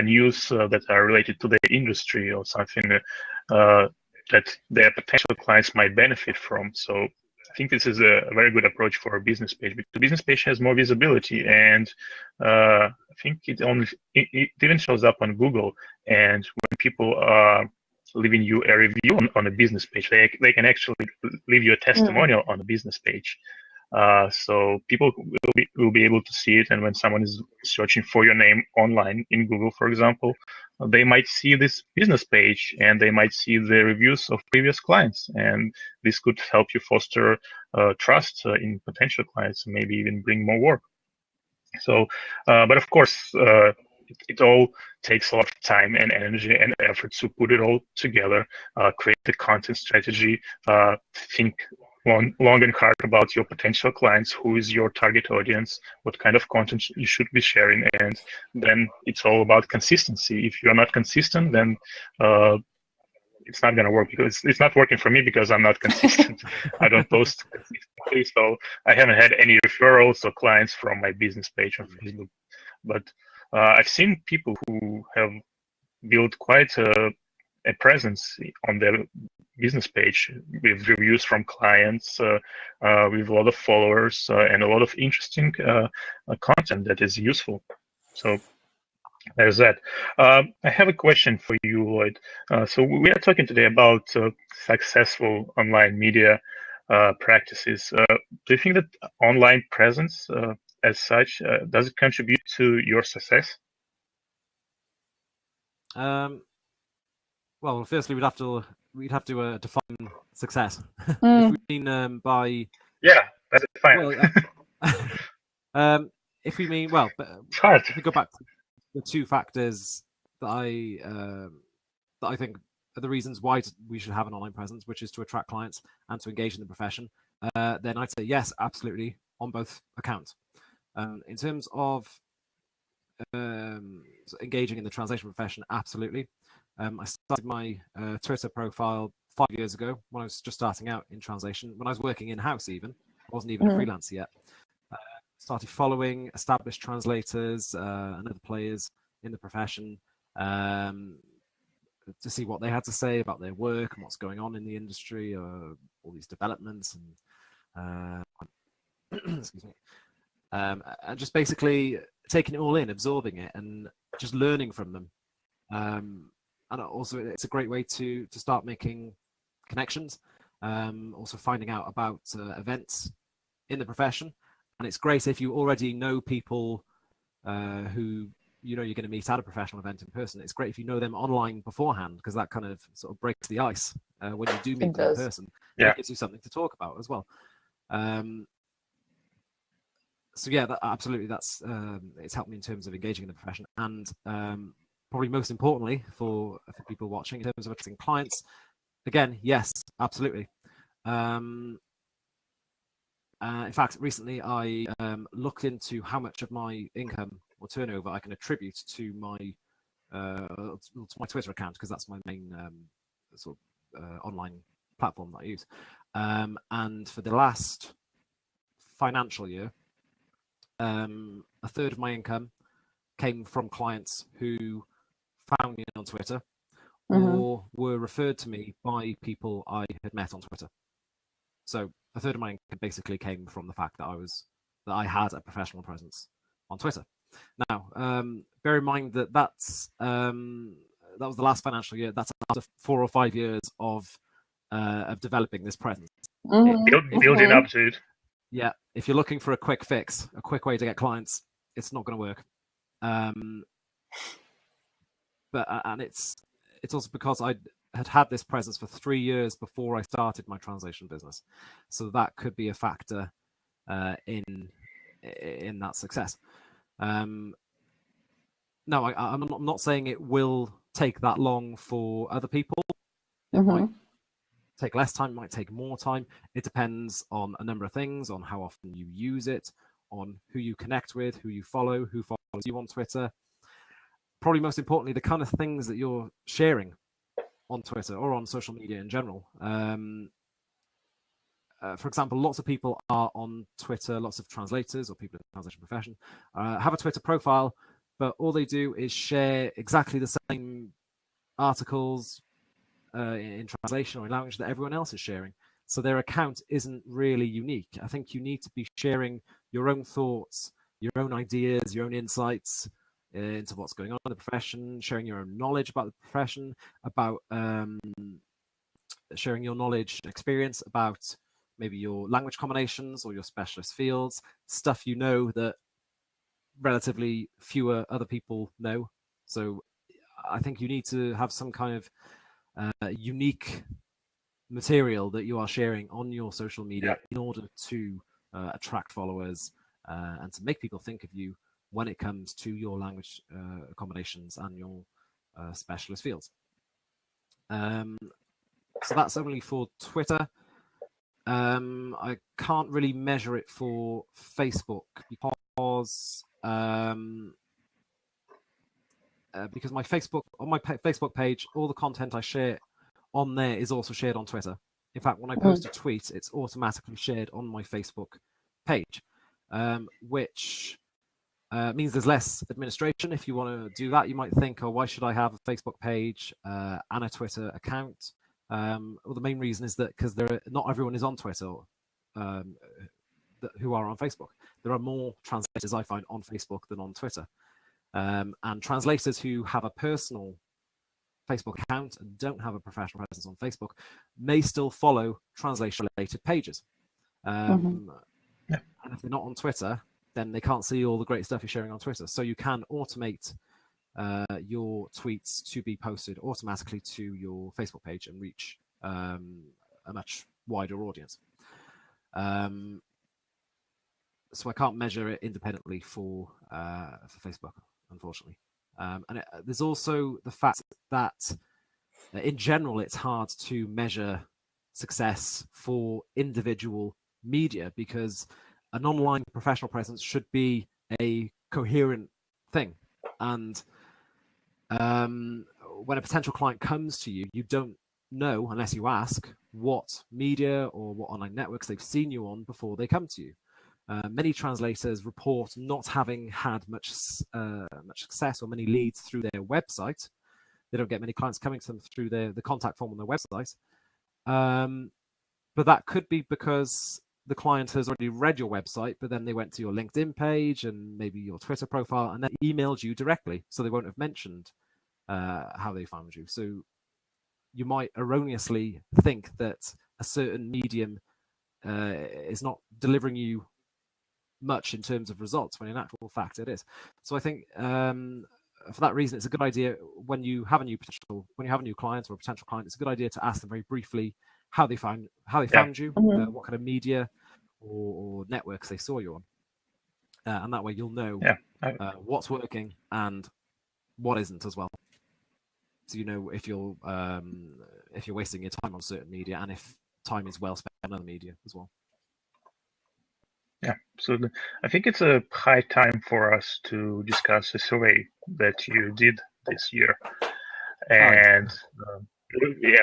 news that are related to their industry or something that their potential clients might benefit from. So I think this is a very good approach for a business page, because the business page has more visibility, and I think it even shows up on Google. And when people are leaving you a review on a business page, they can actually leave you a testimonial on a business page. So people will be able to see it, and when someone is searching for your name online in Google, for example, they might see this business page and they might see the reviews of previous clients, and this could help you foster trust in potential clients, and maybe even bring more work. So, but of course, it all takes a lot of time and energy and effort to put it all together, create the content strategy, think long and hard about your potential clients, who is your target audience, what kind of content you should be sharing, and then it's all about consistency. If you're not consistent, then it's not going to work, because it's not working for me because I'm not consistent. I don't post consistently, so I haven't had any referrals or clients from my business page on Facebook. But I've seen people who have built quite a presence on their business page with reviews from clients, with a lot of followers, and a lot of interesting content that is useful. So there's that. I have a question for you, Lloyd. So we are talking today about successful online media practices. Do you think that online presence as such, does it contribute to your success? Well, firstly, we'd have to define success. If we mean by that's fine. Well, if we mean it's hard. If we go back to the two factors that I think are the reasons why we should have an online presence, which is to attract clients and to engage in the profession, then I'd say yes, absolutely, on both accounts. In terms of engaging in the translation profession, absolutely. I started my Twitter profile 5 years ago when I was just starting out in translation, when I was working in-house even. I wasn't even a freelancer yet. Started following established translators and other players in the profession to see what they had to say about their work and what's going on in the industry, all these developments, and excuse me. And just basically taking it all in, absorbing it, and just learning from them. And also, it's a great way to start making connections. Also finding out about events in the profession, and it's great if you already know people who you know you're going to meet at a professional event in person. It's great if you know them online beforehand, because that kind of sort of breaks the ice when you do meet them in person. Yeah. It gives you something to talk about as well. So yeah, absolutely, that's it's helped me in terms of engaging in the profession, and probably most importantly for people watching, in terms of attracting clients. Again, yes, absolutely. In fact, recently I looked into how much of my income or turnover I can attribute to my Twitter account, because that's my main sort of online platform that I use. And for the last financial year, a third of my income came from clients who found me on Twitter or were referred to me by people I had met on Twitter. So a third of my income basically came from the fact that I had a professional presence on Twitter. Now, bear in mind that that was the last financial year. That's after 4 or 5 years of developing this presence. Building up to it. Yeah, if you're looking for a quick fix, a quick way to get clients, it's not going to work. But it's also because I had this presence for 3 years before I started my translation business, so that could be a factor in that success. No, I'm not saying it will take that long for other people. It might, take less time, might take more time. It depends on a number of things, on how often you use it, on who you connect with, who you follow, who follows you on Twitter. Probably most importantly, the kind of things that you're sharing on Twitter or on social media in general. For example, lots of people are on Twitter, lots of translators or people in the translation profession have a Twitter profile, but all they do is share exactly the same articles in translation or in language that everyone else is sharing. So their account isn't really unique. I think you need to be sharing your own thoughts, your own ideas, your own insights into what's going on in the profession, sharing your own knowledge about the profession, about sharing your knowledge and experience about maybe your language combinations or your specialist fields, stuff you know that relatively fewer other people know. So I think you need to have some kind of unique material that you are sharing on your social media in order to attract followers and to make people think of you when it comes to your language combinations and your specialist fields. So that's only for Twitter. I can't really measure it for Facebook because my Facebook page, all the content I share on there is also shared on Twitter. In fact, when I post a tweet, it's automatically shared on my Facebook page, which means there's less administration. If you want to do that, you might think, oh, why should I have a Facebook page and a Twitter account? Well, the main reason is that because not everyone is on Twitter who are on Facebook. There are more translators I find on Facebook than on Twitter. And translators who have a personal Facebook account and don't have a professional presence on Facebook may still follow translation-related pages. And if they're not on Twitter, then they can't see all the great stuff you're sharing on Twitter. So you can automate your tweets to be posted automatically to your Facebook page and reach a much wider audience. So I can't measure it independently for Facebook, unfortunately. And there's also the fact that in general, it's hard to measure success for individual media because an online professional presence should be a coherent thing. And when a potential client comes to you, you don't know, unless you ask, what media or what online networks they've seen you on before they come to you. Many translators report not having had much success or many leads through their website. They don't get many clients coming to them through the contact form on their website. But that could be because the client has already read your website, but then they went to your LinkedIn page and maybe your Twitter profile and then emailed you directly. So they won't have mentioned how they found you. So you might erroneously think that a certain medium is not delivering you much in terms of results when in actual fact it is. So I think for that reason, it's a good idea when you have a new client or a potential client, it's a good idea to ask them very briefly how they found you, what kind of media or networks they saw you on, and that way you'll know what's working and what isn't as well. So you know if you're wasting your time on certain media and if time is well spent on other media as well. Yeah, absolutely. I think it's a high time for us to discuss a survey that you did this year. And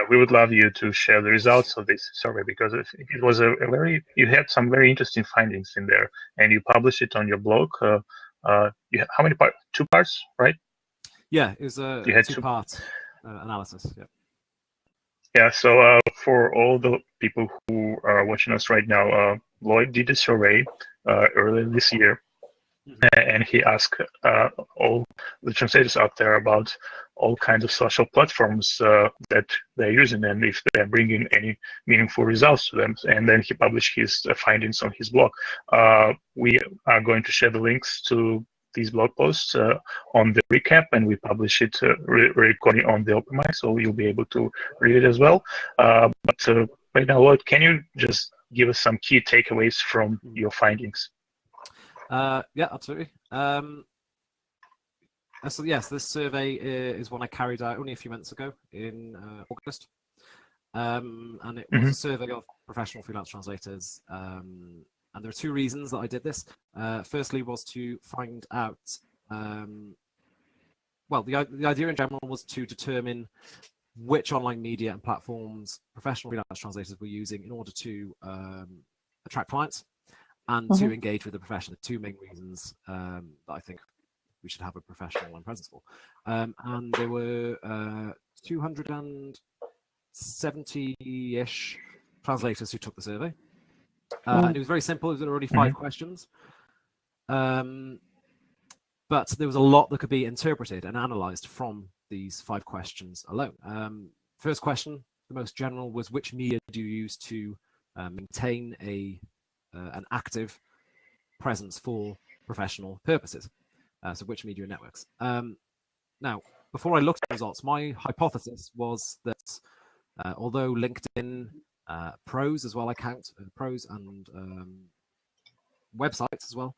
we would love you to share the results of this survey because it was you had some very interesting findings in there and you published it on your blog. How many parts? 2 parts, right? Yeah, it was a 2-part analysis. Yeah. Yeah, so for all the people who are watching us right now, Lloyd did a survey earlier this year, and he asked all the translators out there about all kinds of social platforms that they're using and if they're bringing any meaningful results to them. And then he published his findings on his blog. We are going to share the links to these blog posts on the recap, and we publish it recording on the open mic, so you'll be able to read it as well. But right now, Lloyd, can you just give us some key takeaways from your findings? Yeah, absolutely. So yes, this survey is one I carried out only a few months ago in August. and it was a survey of professional freelance translators. And there are two reasons that I did this. Firstly was to find out, well, the idea in general was to determine which online media and platforms professional freelance translators were using in order to attract clients and to engage with the profession. The two main reasons that I think we should have a professional online presence for. And there were 270-ish translators who took the survey. And it was very simple. It was already 5 questions. But there was a lot that could be interpreted and analyzed from these 5 questions alone. First question, the most general, was which media do you use to maintain an active presence for professional purposes? So which media networks? Now, before I looked at the results, my hypothesis was that although LinkedIn, pros as well, I count pros and websites as well,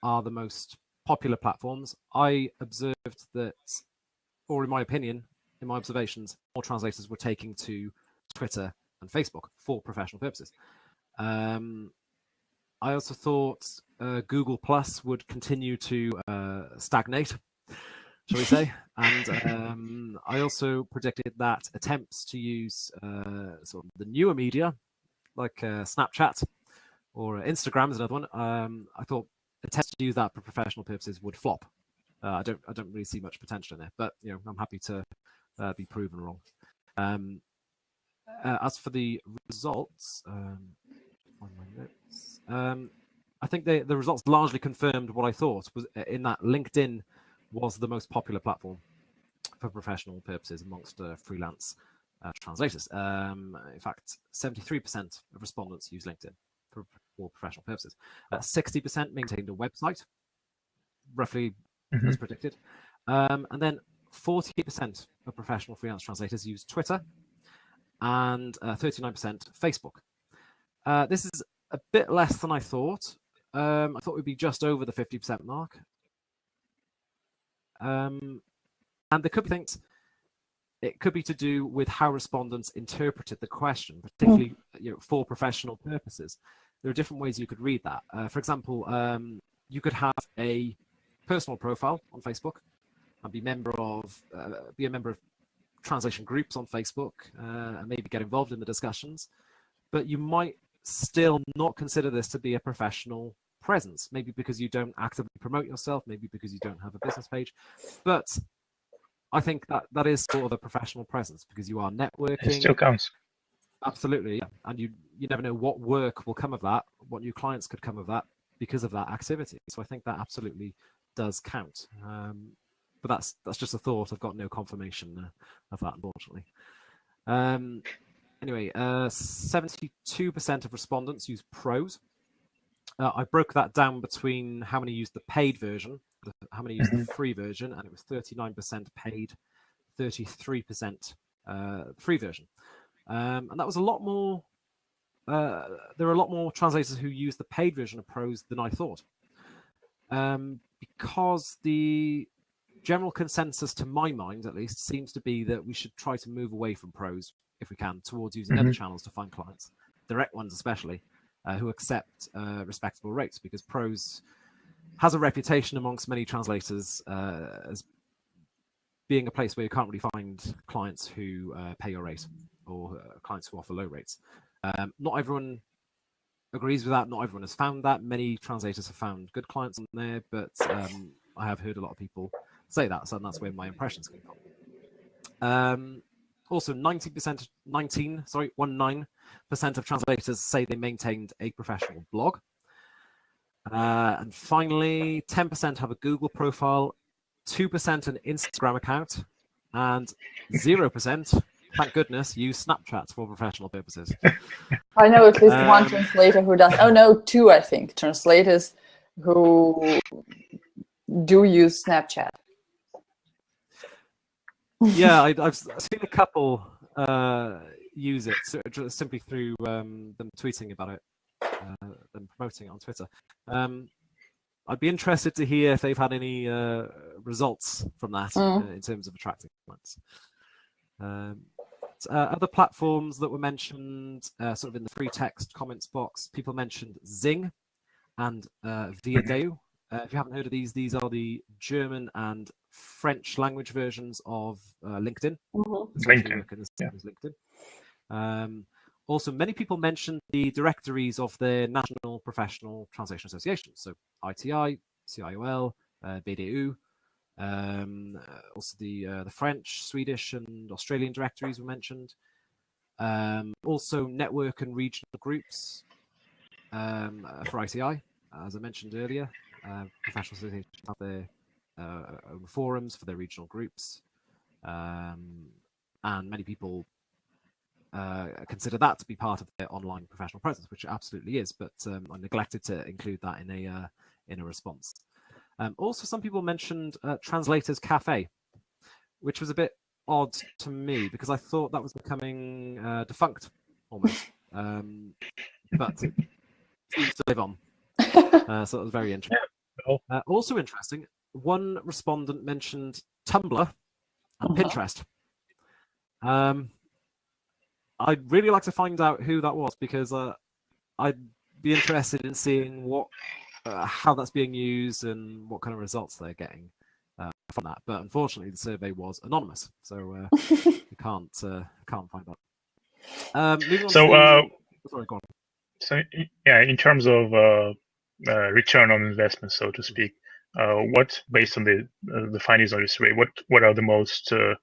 are the most popular platforms, I observed that, or in my opinion, in my observations, more translators were taking to Twitter and Facebook for professional purposes. I also thought Google Plus would continue to stagnate, shall we say, and I also predicted that attempts to use sort of the newer media, like Snapchat or Instagram is another one. I thought attempts to use that for professional purposes would flop. I don't really see much potential in there, but I'm happy to be proven wrong. As for the results, find my notes. I think the results largely confirmed what I thought, was in that LinkedIn was the most popular platform for professional purposes amongst freelance translators. In fact, 73% of respondents use LinkedIn for professional purposes. 60% maintained a website, roughly as predicted. And then 48% of professional freelance translators use Twitter and 39% Facebook. This is a bit less than I thought. I thought we'd be just over the 50% mark. And there could be things, it could be to do with how respondents interpreted the question, particularly for professional purposes. There are different ways you could read that. For example, you could have a personal profile on Facebook and be a member of translation groups on Facebook and maybe get involved in the discussions, but you might still not consider this to be a professional presence, maybe because you don't actively promote yourself, maybe because you don't have a business page. But I think that is sort of a professional presence because you are networking. It still counts. Absolutely, yeah. And you never know what work will come of that, what new clients could come of that because of that activity. So I think that absolutely does count. But that's just a thought. I've got no confirmation of that, unfortunately. Anyway, 72% of respondents use pros. I broke that down between how many use the paid version, how many use the free version, and it was 39% paid, 33% free version. And that was a lot more. There are a lot more translators who use the paid version of pros than I thought, because the general consensus, to my mind at least, seems to be that we should try to move away from pros if we can towards using other channels to find clients, direct ones especially, who accept respectable rates, because pros has a reputation amongst many translators as being a place where you can't really find clients who pay your rate, or clients who offer low rates. Not everyone agrees with that. Not everyone has found that. Many translators have found good clients on there, but I have heard a lot of people say that, so that's where my impressions came from. Also, 19% of translators say they maintained a professional blog. And finally, 10% have a Google profile, 2% an Instagram account, and 0%, thank goodness, use Snapchat for professional purposes. I know at least one translator who does. Oh no, 2, I think, translators who do use Snapchat. Yeah, I've seen a couple use it simply through them tweeting about it, them promoting it on Twitter. I'd be interested to hear if they've had any results from that in terms of attracting clients. Other platforms that were mentioned, sort of in the free text comments box, people mentioned Zing and Viadeo. If you haven't heard of these are the German and French language versions of LinkedIn. LinkedIn. Yeah. LinkedIn. Also, many people mentioned the directories of the National Professional Translation Associations, so ITI, CIOL, BDU. Also the French, Swedish, and Australian directories were mentioned. Also, network and regional groups for ITI, as I mentioned earlier. Professional associations have their own forums for their regional groups, and many people consider that to be part of their online professional presence, which it absolutely is. But I neglected to include that in a response. Also, some people mentioned Translators Cafe, which was a bit odd to me because I thought that was becoming defunct almost, but it seems to live on. So that was very interesting. Also interesting, one respondent mentioned Tumblr and Pinterest. I'd really like to find out who that was because I'd be interested in seeing how that's being used and what kind of results they're getting from that. But unfortunately, the survey was anonymous, so you can't find that. Moving on sorry, go on. So yeah, in terms of return on investment, so to speak, what, based on the findings of the survey, what are the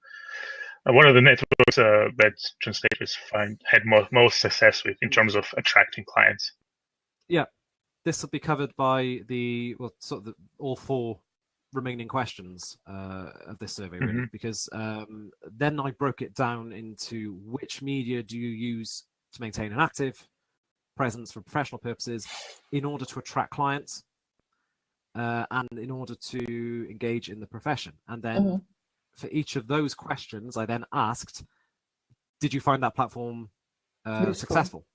what are the networks that translators had most success with in terms of attracting clients? Yeah, this will be covered by all four remaining questions of this survey, really, because then I broke it down into which media do you use to maintain an active presence for professional purposes in order to attract clients and in order to engage in the profession. And then for each of those questions, I then asked, did you find that platform successful?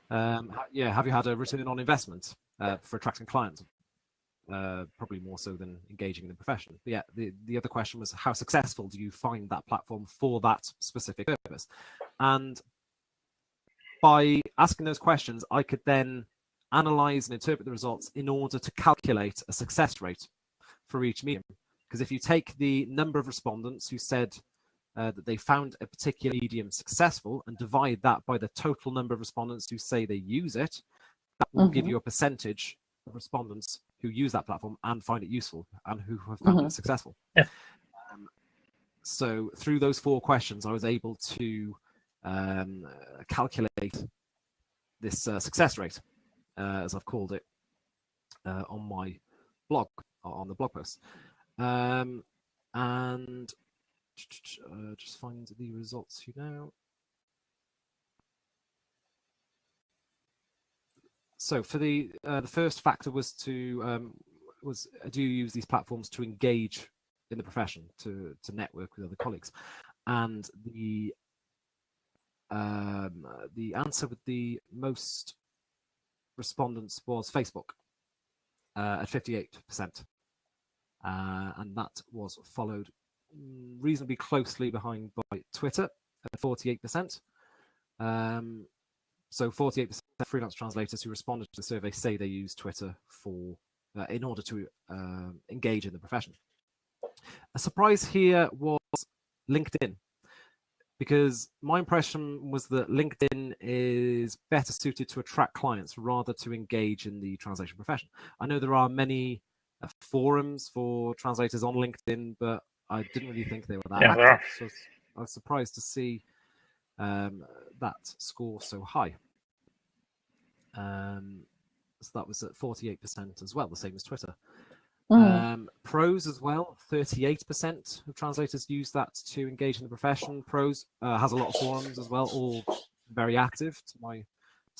Have you had a return on investment for attracting clients? Probably more so than engaging in the profession. But yeah, the other question was, how successful do you find that platform for that specific purpose? And by asking those questions, I could then analyze and interpret the results in order to calculate a success rate for each medium. Because if you take the number of respondents who said that they found a particular medium successful and divide that by the total number of respondents who say they use it, that will give you a percentage of respondents who use that platform and find it useful and who have found it successful. Yeah. So through those four questions, I was able to calculate this success rate, as I've called it, on my blog, on the blog post. And just find the results here now. So for the first factor was do you use these platforms to engage in the profession, to network with other colleagues? And the answer with the most respondents was Facebook at 58%, and that was followed reasonably closely behind by Twitter at 48%. So 48% of freelance translators who responded to the survey say they use Twitter in order to engage in the profession. A surprise here was LinkedIn, because my impression was that LinkedIn is better suited to attract clients rather to engage in the translation profession. I know there are many forums for translators on LinkedIn, but I didn't really think they were that active. So I was surprised to see that score so high. So that was at 48% as well, the same as Twitter. Pros as well, 38% of translators use that to engage in the profession. Pros has a lot of forums as well, all very active to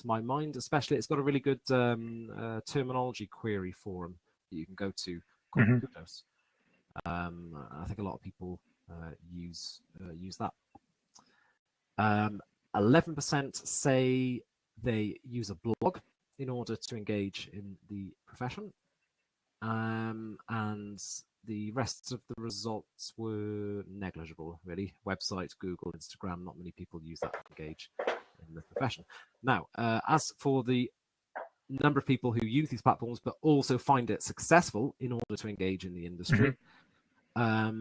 my mind. Especially, it's got a really good terminology query forum that you can go to called Tutor. I think a lot of people use that. 11% say they use a blog in order to engage in the profession. and the rest of the results were negligible, really. Website, Google, Instagram, not many people use that to engage in the profession. Now, as for the number of people who use these platforms but also find it successful in order to engage in the industry, I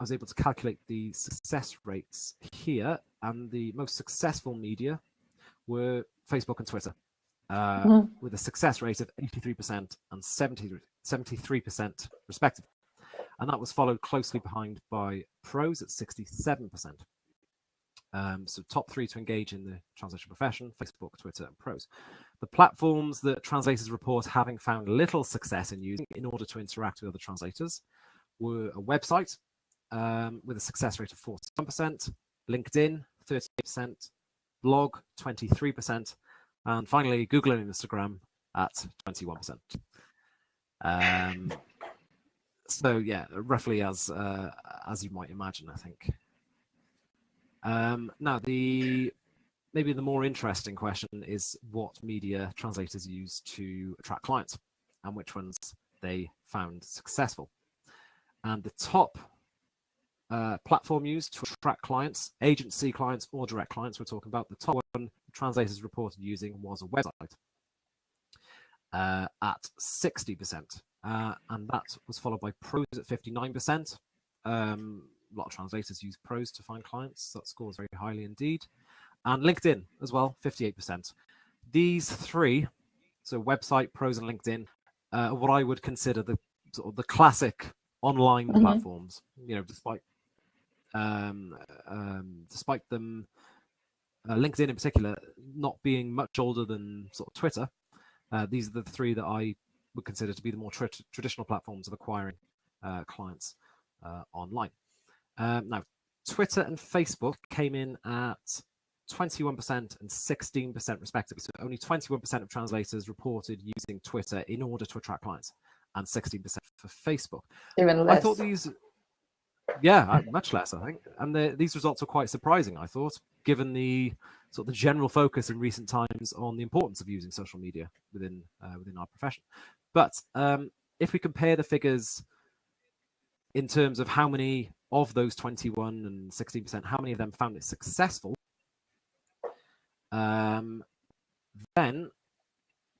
was able to calculate the success rates here, and the most successful media were Facebook and Twitter, with a success rate of 83% and 73% respectively. And that was followed closely behind by prose at 67%. So top three to engage in the translation profession: Facebook, Twitter, and prose. The platforms that translators report having found little success in using in order to interact with other translators were a website with a success rate of 41%, LinkedIn 38%, blog 23%, and finally Google and Instagram at 21%. So yeah, roughly as you might imagine, I think. Now, maybe the more interesting question is what media translators use to attract clients and which ones they found successful. And the top platform used to attract clients, agency clients or direct clients, we're talking about, the top one translators reported using was a website at 60%. And that was followed by prose at 59%. A lot of translators use prose to find clients. That scores very highly indeed. And LinkedIn as well, 58%. These three, so website, prose, and LinkedIn, are what I would consider the sort of the classic online platforms. You know, despite them, LinkedIn in particular, not being much older than sort of Twitter, these are the three that I would consider to be the more traditional platforms of acquiring clients online. Now, Twitter and Facebook came in at 21% and 16% respectively. So only 21% of translators reported using Twitter in order to attract clients, and 16% for Facebook. Even less. I thought these, yeah, much less, I think. And these results are quite surprising, I thought, given the sort of the general focus in recent times on the importance of using social media within our profession. But if we compare the figures in terms of how many of those 21 and 16%, how many of them found it successful, then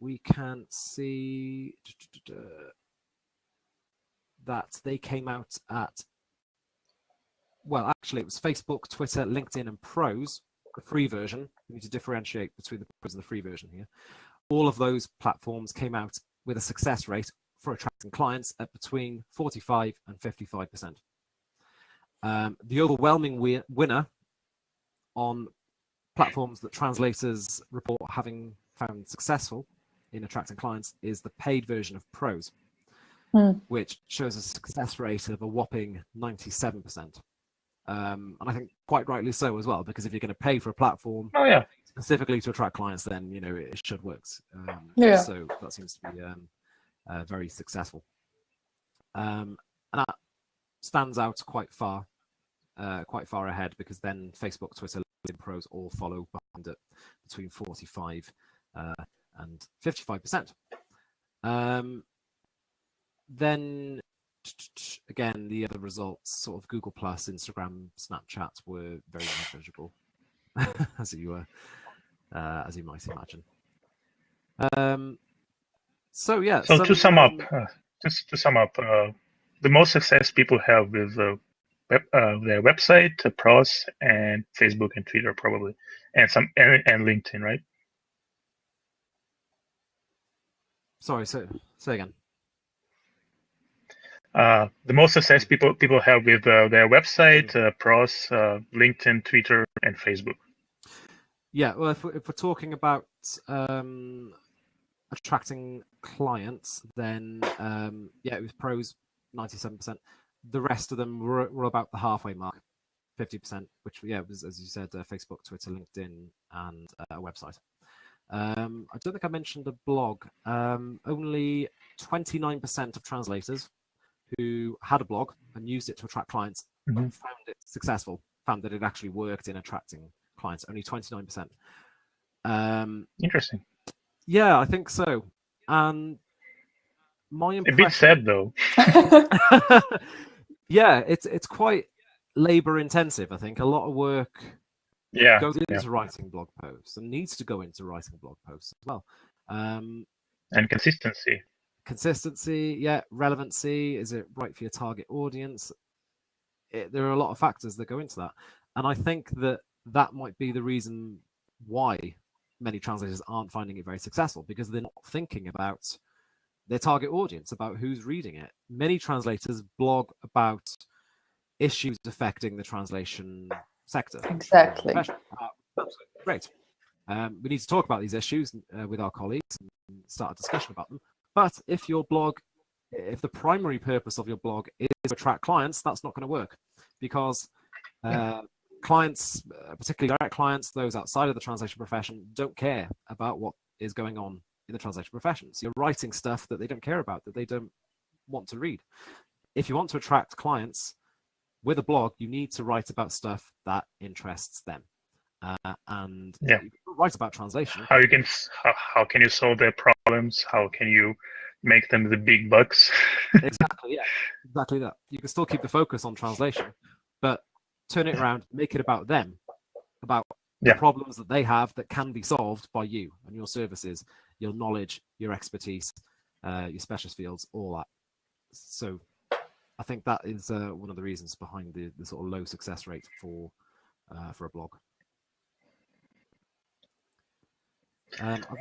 we can see that they came out at, well, actually it was Facebook, Twitter, LinkedIn, and prose, the free version. We need to differentiate between the prose and the free version here. All of those platforms came out with a success rate for attracting clients at between 45 and 55%. The overwhelming winner on platforms that translators report having found successful in attracting clients is the paid version of prose, which shows a success rate of a whopping 97%. And I think quite rightly so as well, because if you're going to pay for a platform specifically to attract clients, then you know it should work. So that seems to be very successful, and that stands out quite far ahead, because then Facebook, Twitter, LinkedIn, prose all follow behind it between 45 and 55%. Then again, the other results, sort of Google Plus, Instagram, Snapchat, were very negligible, as you might imagine. So yeah. So to sum up, the most success people have with their website, prose, and Facebook and Twitter probably, and LinkedIn, right? Sorry, say again. The most success people have with their website, prose, LinkedIn, Twitter, and Facebook. Yeah, well, if we're talking about attracting clients, then it was prose 97%. The rest of them were about the halfway mark, 50%, which was, as you said, Facebook, Twitter, LinkedIn, and a website. I don't think I mentioned a blog. Only 29% of translators who had a blog and used it to attract clients found it successful, found that it actually worked in attracting clients. Only 29%. Interesting. Yeah, I think so. And my A bit impression, sad though. yeah, it's quite labor intensive. I think a lot of work Yeah. goes Yeah. into writing blog posts and needs to go into writing blog posts as well. And consistency. Consistency, yeah, relevancy. Is it right for your target audience? There are a lot of factors that go into that, and I think that might be the reason why many translators aren't finding it very successful, because they're not thinking about their target audience, about who's reading it. Many translators blog about issues affecting the translation sector. Exactly. Great. We need to talk about these issues with our colleagues and start a discussion about them. But if the primary purpose of your blog is to attract clients, that's not going to work, because clients, particularly direct clients, those outside of the translation profession, don't care about what is going on in the translation profession. So you're writing stuff that they don't care about, that they don't want to read. If you want to attract clients with a blog, you need to write about stuff that interests them. And Yeah. you write about translation. How can you solve their problems? How can you make them the big bucks? Exactly, yeah, exactly that. You can still keep the focus on translation, but turn it around, make it about them, about the problems that they have that can be solved by you and your services, your knowledge, your expertise, your specialist fields, all that. So I think that is one of the reasons behind the sort of low success rate for a blog.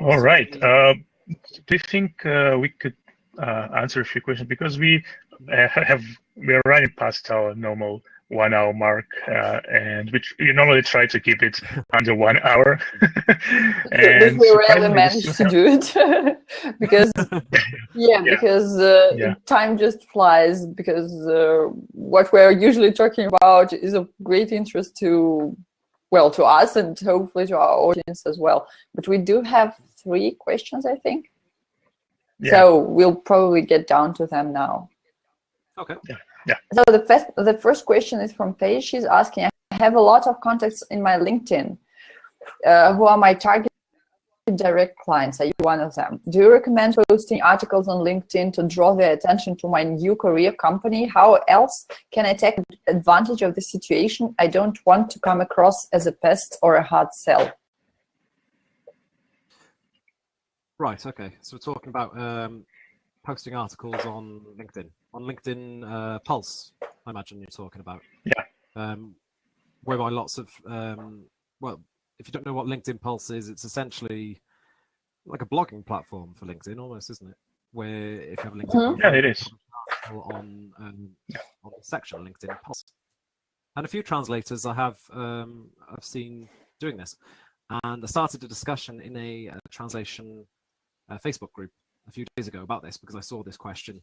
All right. Do you think we could answer a few questions, because we're running past our normal 1 hour mark, and which we normally try to keep it under 1 hour. And we rarely manage to do it because time just flies, because what we're usually talking about is of great interest to us and hopefully to our audience as well. But we do have 3 questions, I think. Yeah. So we'll probably get down to them now. Okay. Yeah. So the first question is from Paige. She's asking, I have a lot of contacts in my LinkedIn who are my target direct clients. Are you one of them? Do you recommend posting articles on LinkedIn to draw their attention to my new career company? How else can I take advantage of the situation? I don't want to come across as a pest or a hard sell. Right, okay. So we're talking about posting articles on LinkedIn. On LinkedIn Pulse, I imagine you're talking about. Yeah. Whereby lots of, well, if you don't know what LinkedIn Pulse is, it's essentially like a blogging platform for LinkedIn, almost, isn't it? Where if you have a LinkedIn profile, it is on the section of LinkedIn Pulse. And a few translators I've seen doing this, and I started a discussion in a translation Facebook group a few days ago about this, because I saw this question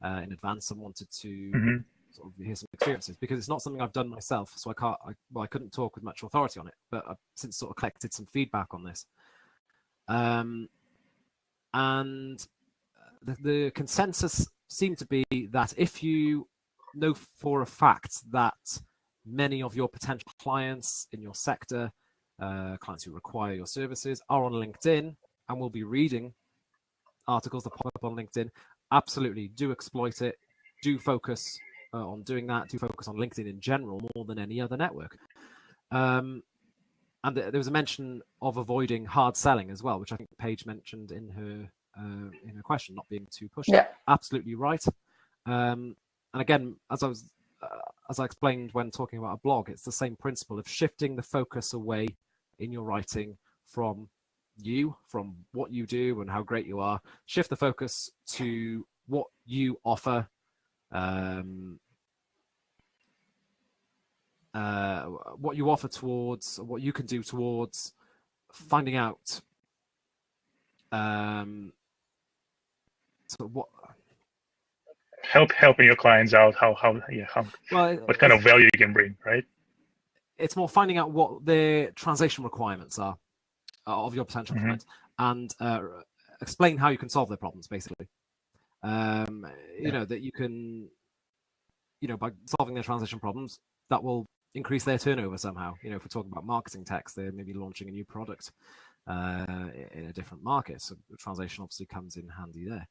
in advance and wanted to sort of hear some experiences, because it's not something I've done myself, so I couldn't talk with much authority on it, but I've since sort of collected some feedback on this. And the consensus seemed to be that if you know for a fact that many of your potential clients in your sector, clients who require your services, are on LinkedIn and will be reading articles that pop up on LinkedIn, absolutely do exploit it, do focus on doing that, do focus on LinkedIn in general more than any other network. And there was a mention of avoiding hard selling as well, which I think Paige mentioned in her question, not being too pushy. Yeah. Absolutely right. And again, as I explained when talking about a blog, it's the same principle of shifting the focus away in your writing from what you do and how great you are. Shift the focus to what you offer, what you offer towards, what you can do towards finding out so what helping your clients out, what kind of value you can bring, right? It's more finding out what their translation requirements are of your potential clients, and explain how you can solve their problems, basically. You know, that you can, by solving their translation problems, that will increase their turnover somehow. If we're talking about marketing text, they're maybe launching a new product in a different market, so the translation obviously comes in handy there.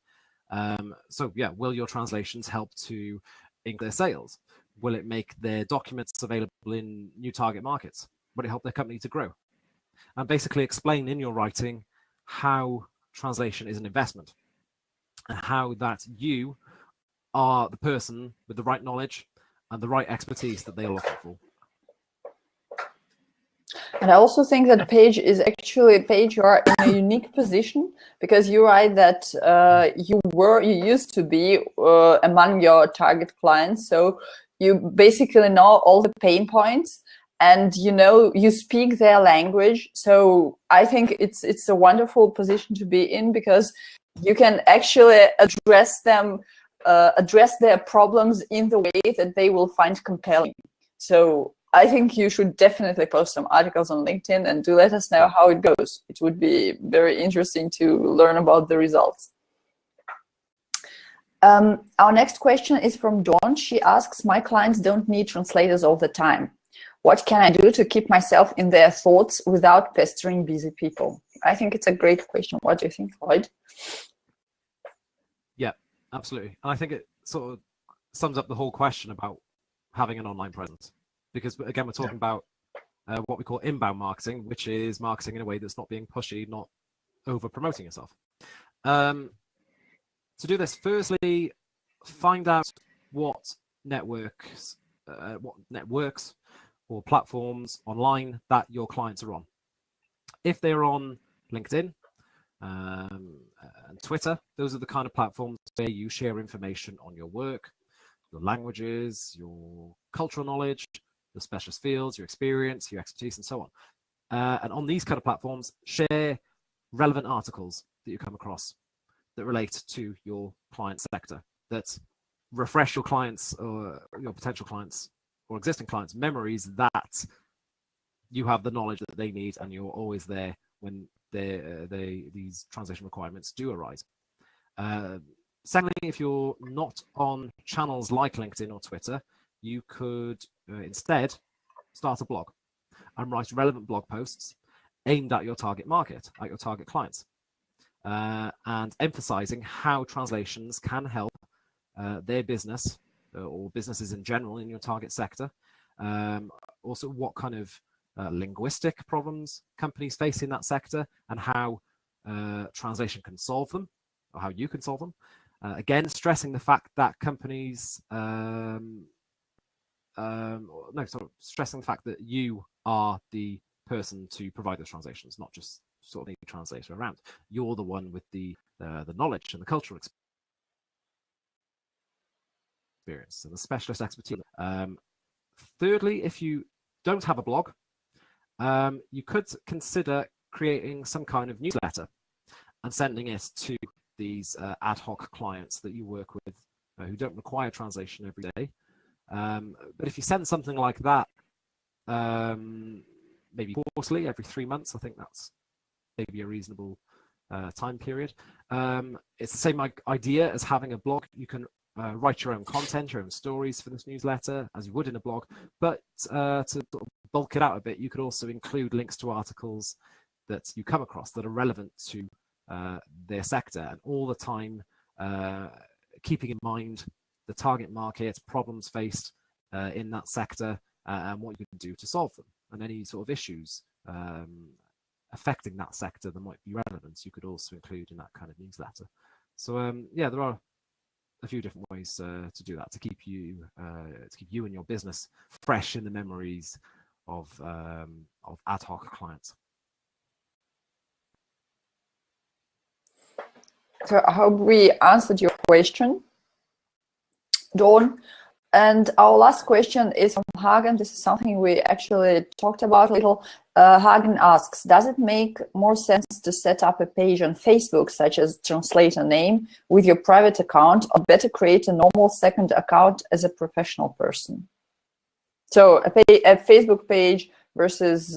So yeah, will your translations help to increase their sales? Will it make their documents available in new target markets? Will it help their company to grow? And basically explain in your writing how translation is an investment and how that you are the person with the right knowledge and the right expertise that they are looking for. And I also think that page is actually a page you are in a unique position, because you write that you used to be among your target clients. So you basically know all the pain points, and you speak their language. So I think it's a wonderful position to be in, because you can actually address their problems in the way that they will find compelling. So I think you should definitely post some articles on LinkedIn and do let us know how it goes. It would be very interesting to learn about the results. Our next question is from Dawn. She asks, my clients don't need translators all the time. What can I do to keep myself in their thoughts without pestering busy people? I think it's a great question. What do you think, Lloyd? Yeah, absolutely. And I think it sort of sums up the whole question about having an online presence. Because again, we're talking about what we call inbound marketing, which is marketing in a way that's not being pushy, not over promoting yourself. To do this, firstly, find out what networks or platforms online that your clients are on. If they're on LinkedIn and Twitter, those are the kind of platforms where you share information on your work, your languages, your cultural knowledge, your specialist fields, your experience, your expertise, and so on. And on these kind of platforms, share relevant articles that you come across that relate to your client sector, that refresh your clients or your potential clients or existing clients' memories that you have the knowledge that they need and you're always there when these translation requirements do arise. Secondly, if you're not on channels like LinkedIn or Twitter, you could instead start a blog and write relevant blog posts aimed at your target market, at your target clients, and emphasizing how translations can help their business or businesses in general in your target sector. Also, what kind of linguistic problems companies face in that sector and how translation can solve them, or how you can solve them. Again, stressing the fact that companies stressing the fact that you are the person to provide those translations, not just sort of a translator around. You're the one with the knowledge and the cultural experience and the specialist expertise. Thirdly, if you don't have a blog, you could consider creating some kind of newsletter and sending it to these ad hoc clients that you work with who don't require translation every day. But if you send something like that, maybe quarterly, every 3 months, I think that's maybe a reasonable time period. It's the same idea as having a blog. You can write your own content, your own stories for this newsletter, as you would in a blog. But to sort of bulk it out a bit, you could also include links to articles that you come across that are relevant to their sector, and all the time keeping in mind the target market, problems faced in that sector, and what you can do to solve them, and any sort of issues affecting that sector that might be relevant, you could also include in that kind of newsletter. So yeah, there are a few different ways to do that, to keep you and your business fresh in the memories of ad hoc clients. So I hope we answered your question, Dawn. And our last question is from Hagen. This is something we actually talked about a little. Hagen asks, does it make more sense to set up a page on Facebook, such as translator name, with your private account, or better create a normal second account as a professional person? So a Facebook page versus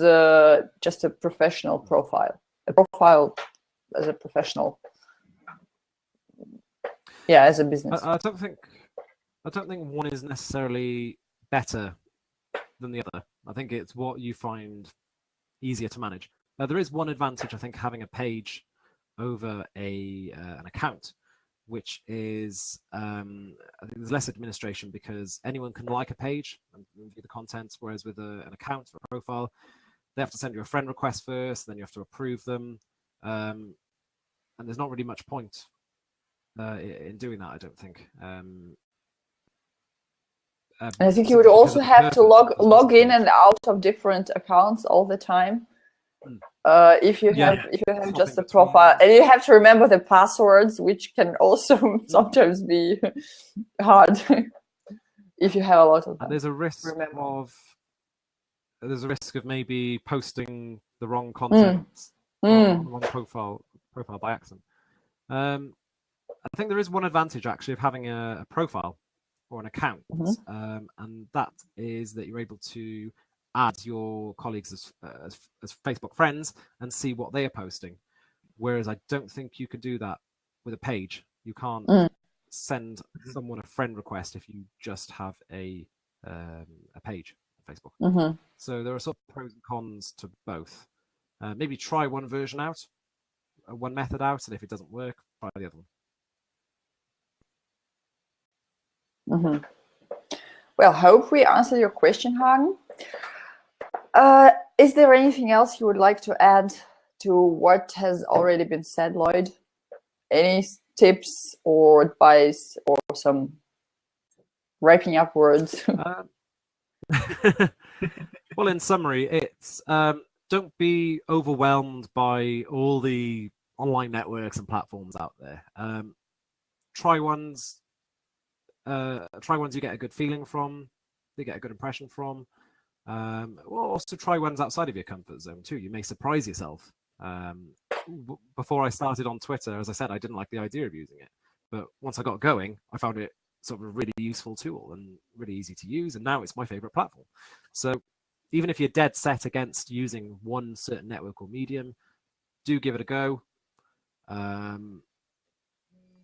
just a professional profile. A profile as a professional. Yeah, as a business. I don't think one is necessarily better than the other. I think it's what you find easier to manage. There is one advantage, I think, having a page over an account, which is I think there's less administration because anyone can like a page and view the contents, whereas with an account or a profile, they have to send you a friend request first, then you have to approve them, and there's not really much point in doing that, I don't think. I think you would also have to log in and out of different accounts all the time. If you have just a profile, and you have to remember the passwords, which can also sometimes be hard if you have a lot of them. And there's a risk of maybe posting the wrong content on the wrong profile by accident. I think there is one advantage actually of having a profile or an account, and that is that you're able to add your colleagues as Facebook friends and see what they are posting. Whereas I don't think you could do that with a page. You can't send someone a friend request if you just have a page on Facebook. So there are sort of pros and cons to both. Maybe try one version out, one method out, and if it doesn't work, try the other one. Well, hope we answered your question, Hagen. Is there anything else you would like to add to what has already been said, Lloyd? Any tips or advice or some wrapping up words? Well, in summary, it's don't be overwhelmed by all the online networks and platforms out there. Try ones you get a good feeling from, you get a good impression from. Also try ones outside of your comfort zone too. You may surprise yourself. Before I started on Twitter, as I said, I didn't like the idea of using it. But once I got going, I found it sort of a really useful tool and really easy to use. And now it's my favorite platform. So even if you're dead set against using one certain network or medium, do give it a go.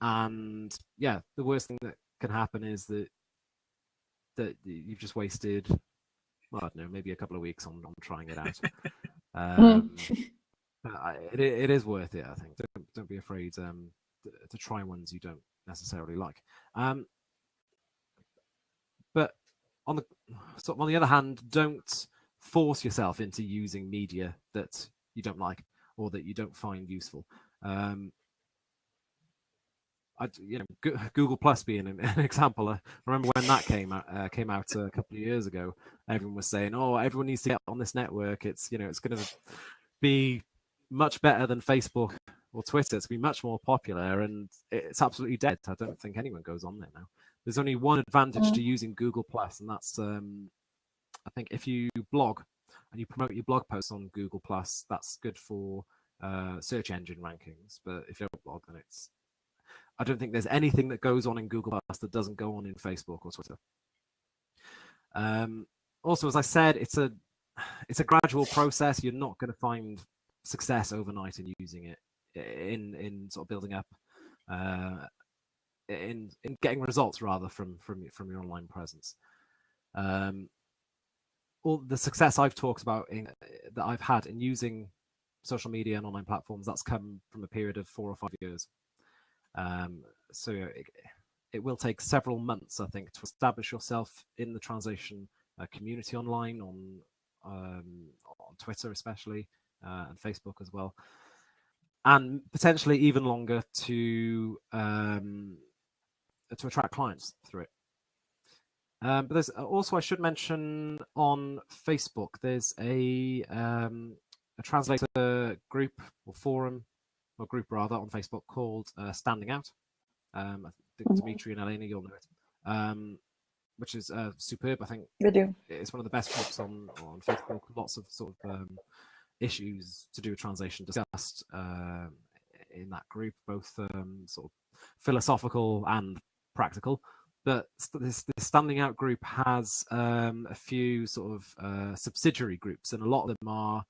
And yeah, the worst thing that can happen is that you've just wasted, well, I don't know, maybe a couple of weeks on trying it out. It is worth it, I think. Don't be afraid to try ones you don't necessarily like. But on the other hand, don't force yourself into using media that you don't like or that you don't find useful. Google Plus being an example. I remember when that came out a couple of years ago. Everyone was saying, "Oh, everyone needs to get on this network. It's it's going to be much better than Facebook or Twitter. It's going to be much more popular," and it's absolutely dead. I don't think anyone goes on there now. There's only one advantage to using Google Plus, and that's I think if you blog and you promote your blog posts on Google Plus, that's good for search engine rankings. But if you don't blog, then I don't think there's anything that goes on in Google Plus that doesn't go on in Facebook or Twitter. Also, as I said, it's a gradual process. You're not going to find success overnight in using it, in sort of building up, in getting results rather from your online presence. All the success I've talked about that I've had in using social media and online platforms, that's come from a period of 4 or 5 years. So it will take several months, I think, to establish yourself in the translation community online, on Twitter especially, and Facebook as well, and potentially even longer to attract clients through it. But there's also, I should mention, on Facebook, there's a translator group or forum, or group rather, on Facebook called Standing Out. I think Dimitri and Elena, you'll know it, which is superb. I think it's one of the best groups on Facebook. Lots of sort of issues to do with translation discussed in that group, both sort of philosophical and practical. But this Standing Out group has a few sort of subsidiary groups, and a lot of them are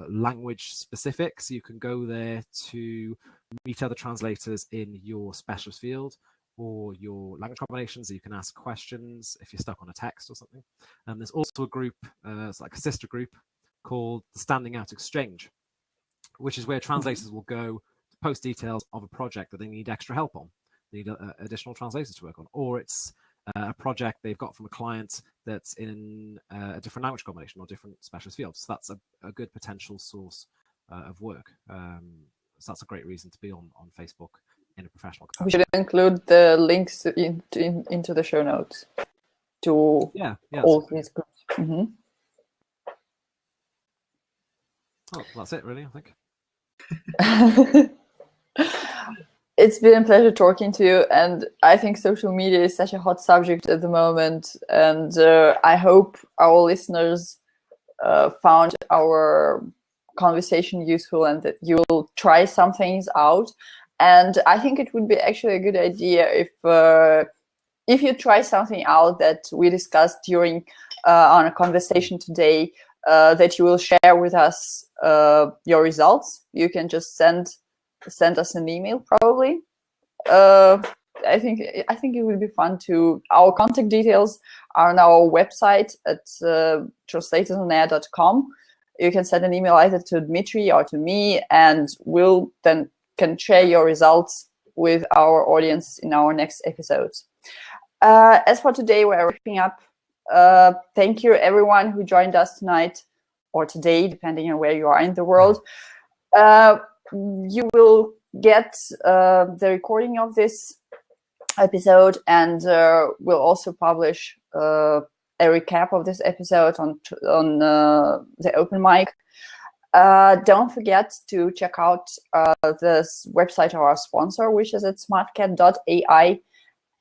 language specific. So you can go there to meet other translators in your specialist field or your language combinations. So you can ask questions if you're stuck on a text or something. And there's also a group, it's like a sister group, called the Standing Out Exchange, which is where translators will go to post details of a project that they need extra help on, they need additional translators to work on, or it's a project they've got from a client that's in a different language combination or different specialist fields. So that's a good potential source of work. So that's a great reason to be on Facebook in a professional capacity. We should include the links into the show notes to all these groups. Mm-hmm. Oh, that's it, really, I think. It's been a pleasure talking to you, and I think social media is such a hot subject at the moment, and I hope our listeners found our conversation useful and that you will try some things out. And I think it would be actually a good idea if you try something out that we discussed during on a conversation today, that you will share with us your results. You can just send us an email, probably. I think it would be fun to. Our contact details are on our website at translatorsOnAir.com. You can send an email either to Dmitry or to me, and we'll then can share your results with our audience in our next episodes. As for today, we're wrapping up. Thank you, everyone who joined us tonight or today, depending on where you are in the world. You will get the recording of this episode, and we'll also publish a recap of this episode on the open mic. Don't forget to check out this website of our sponsor, which is at smartcat.ai,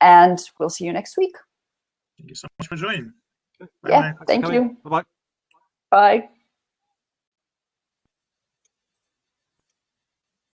and we'll see you next week. Thank you so much for joining. Yeah, thank you. Bye-bye. Bye.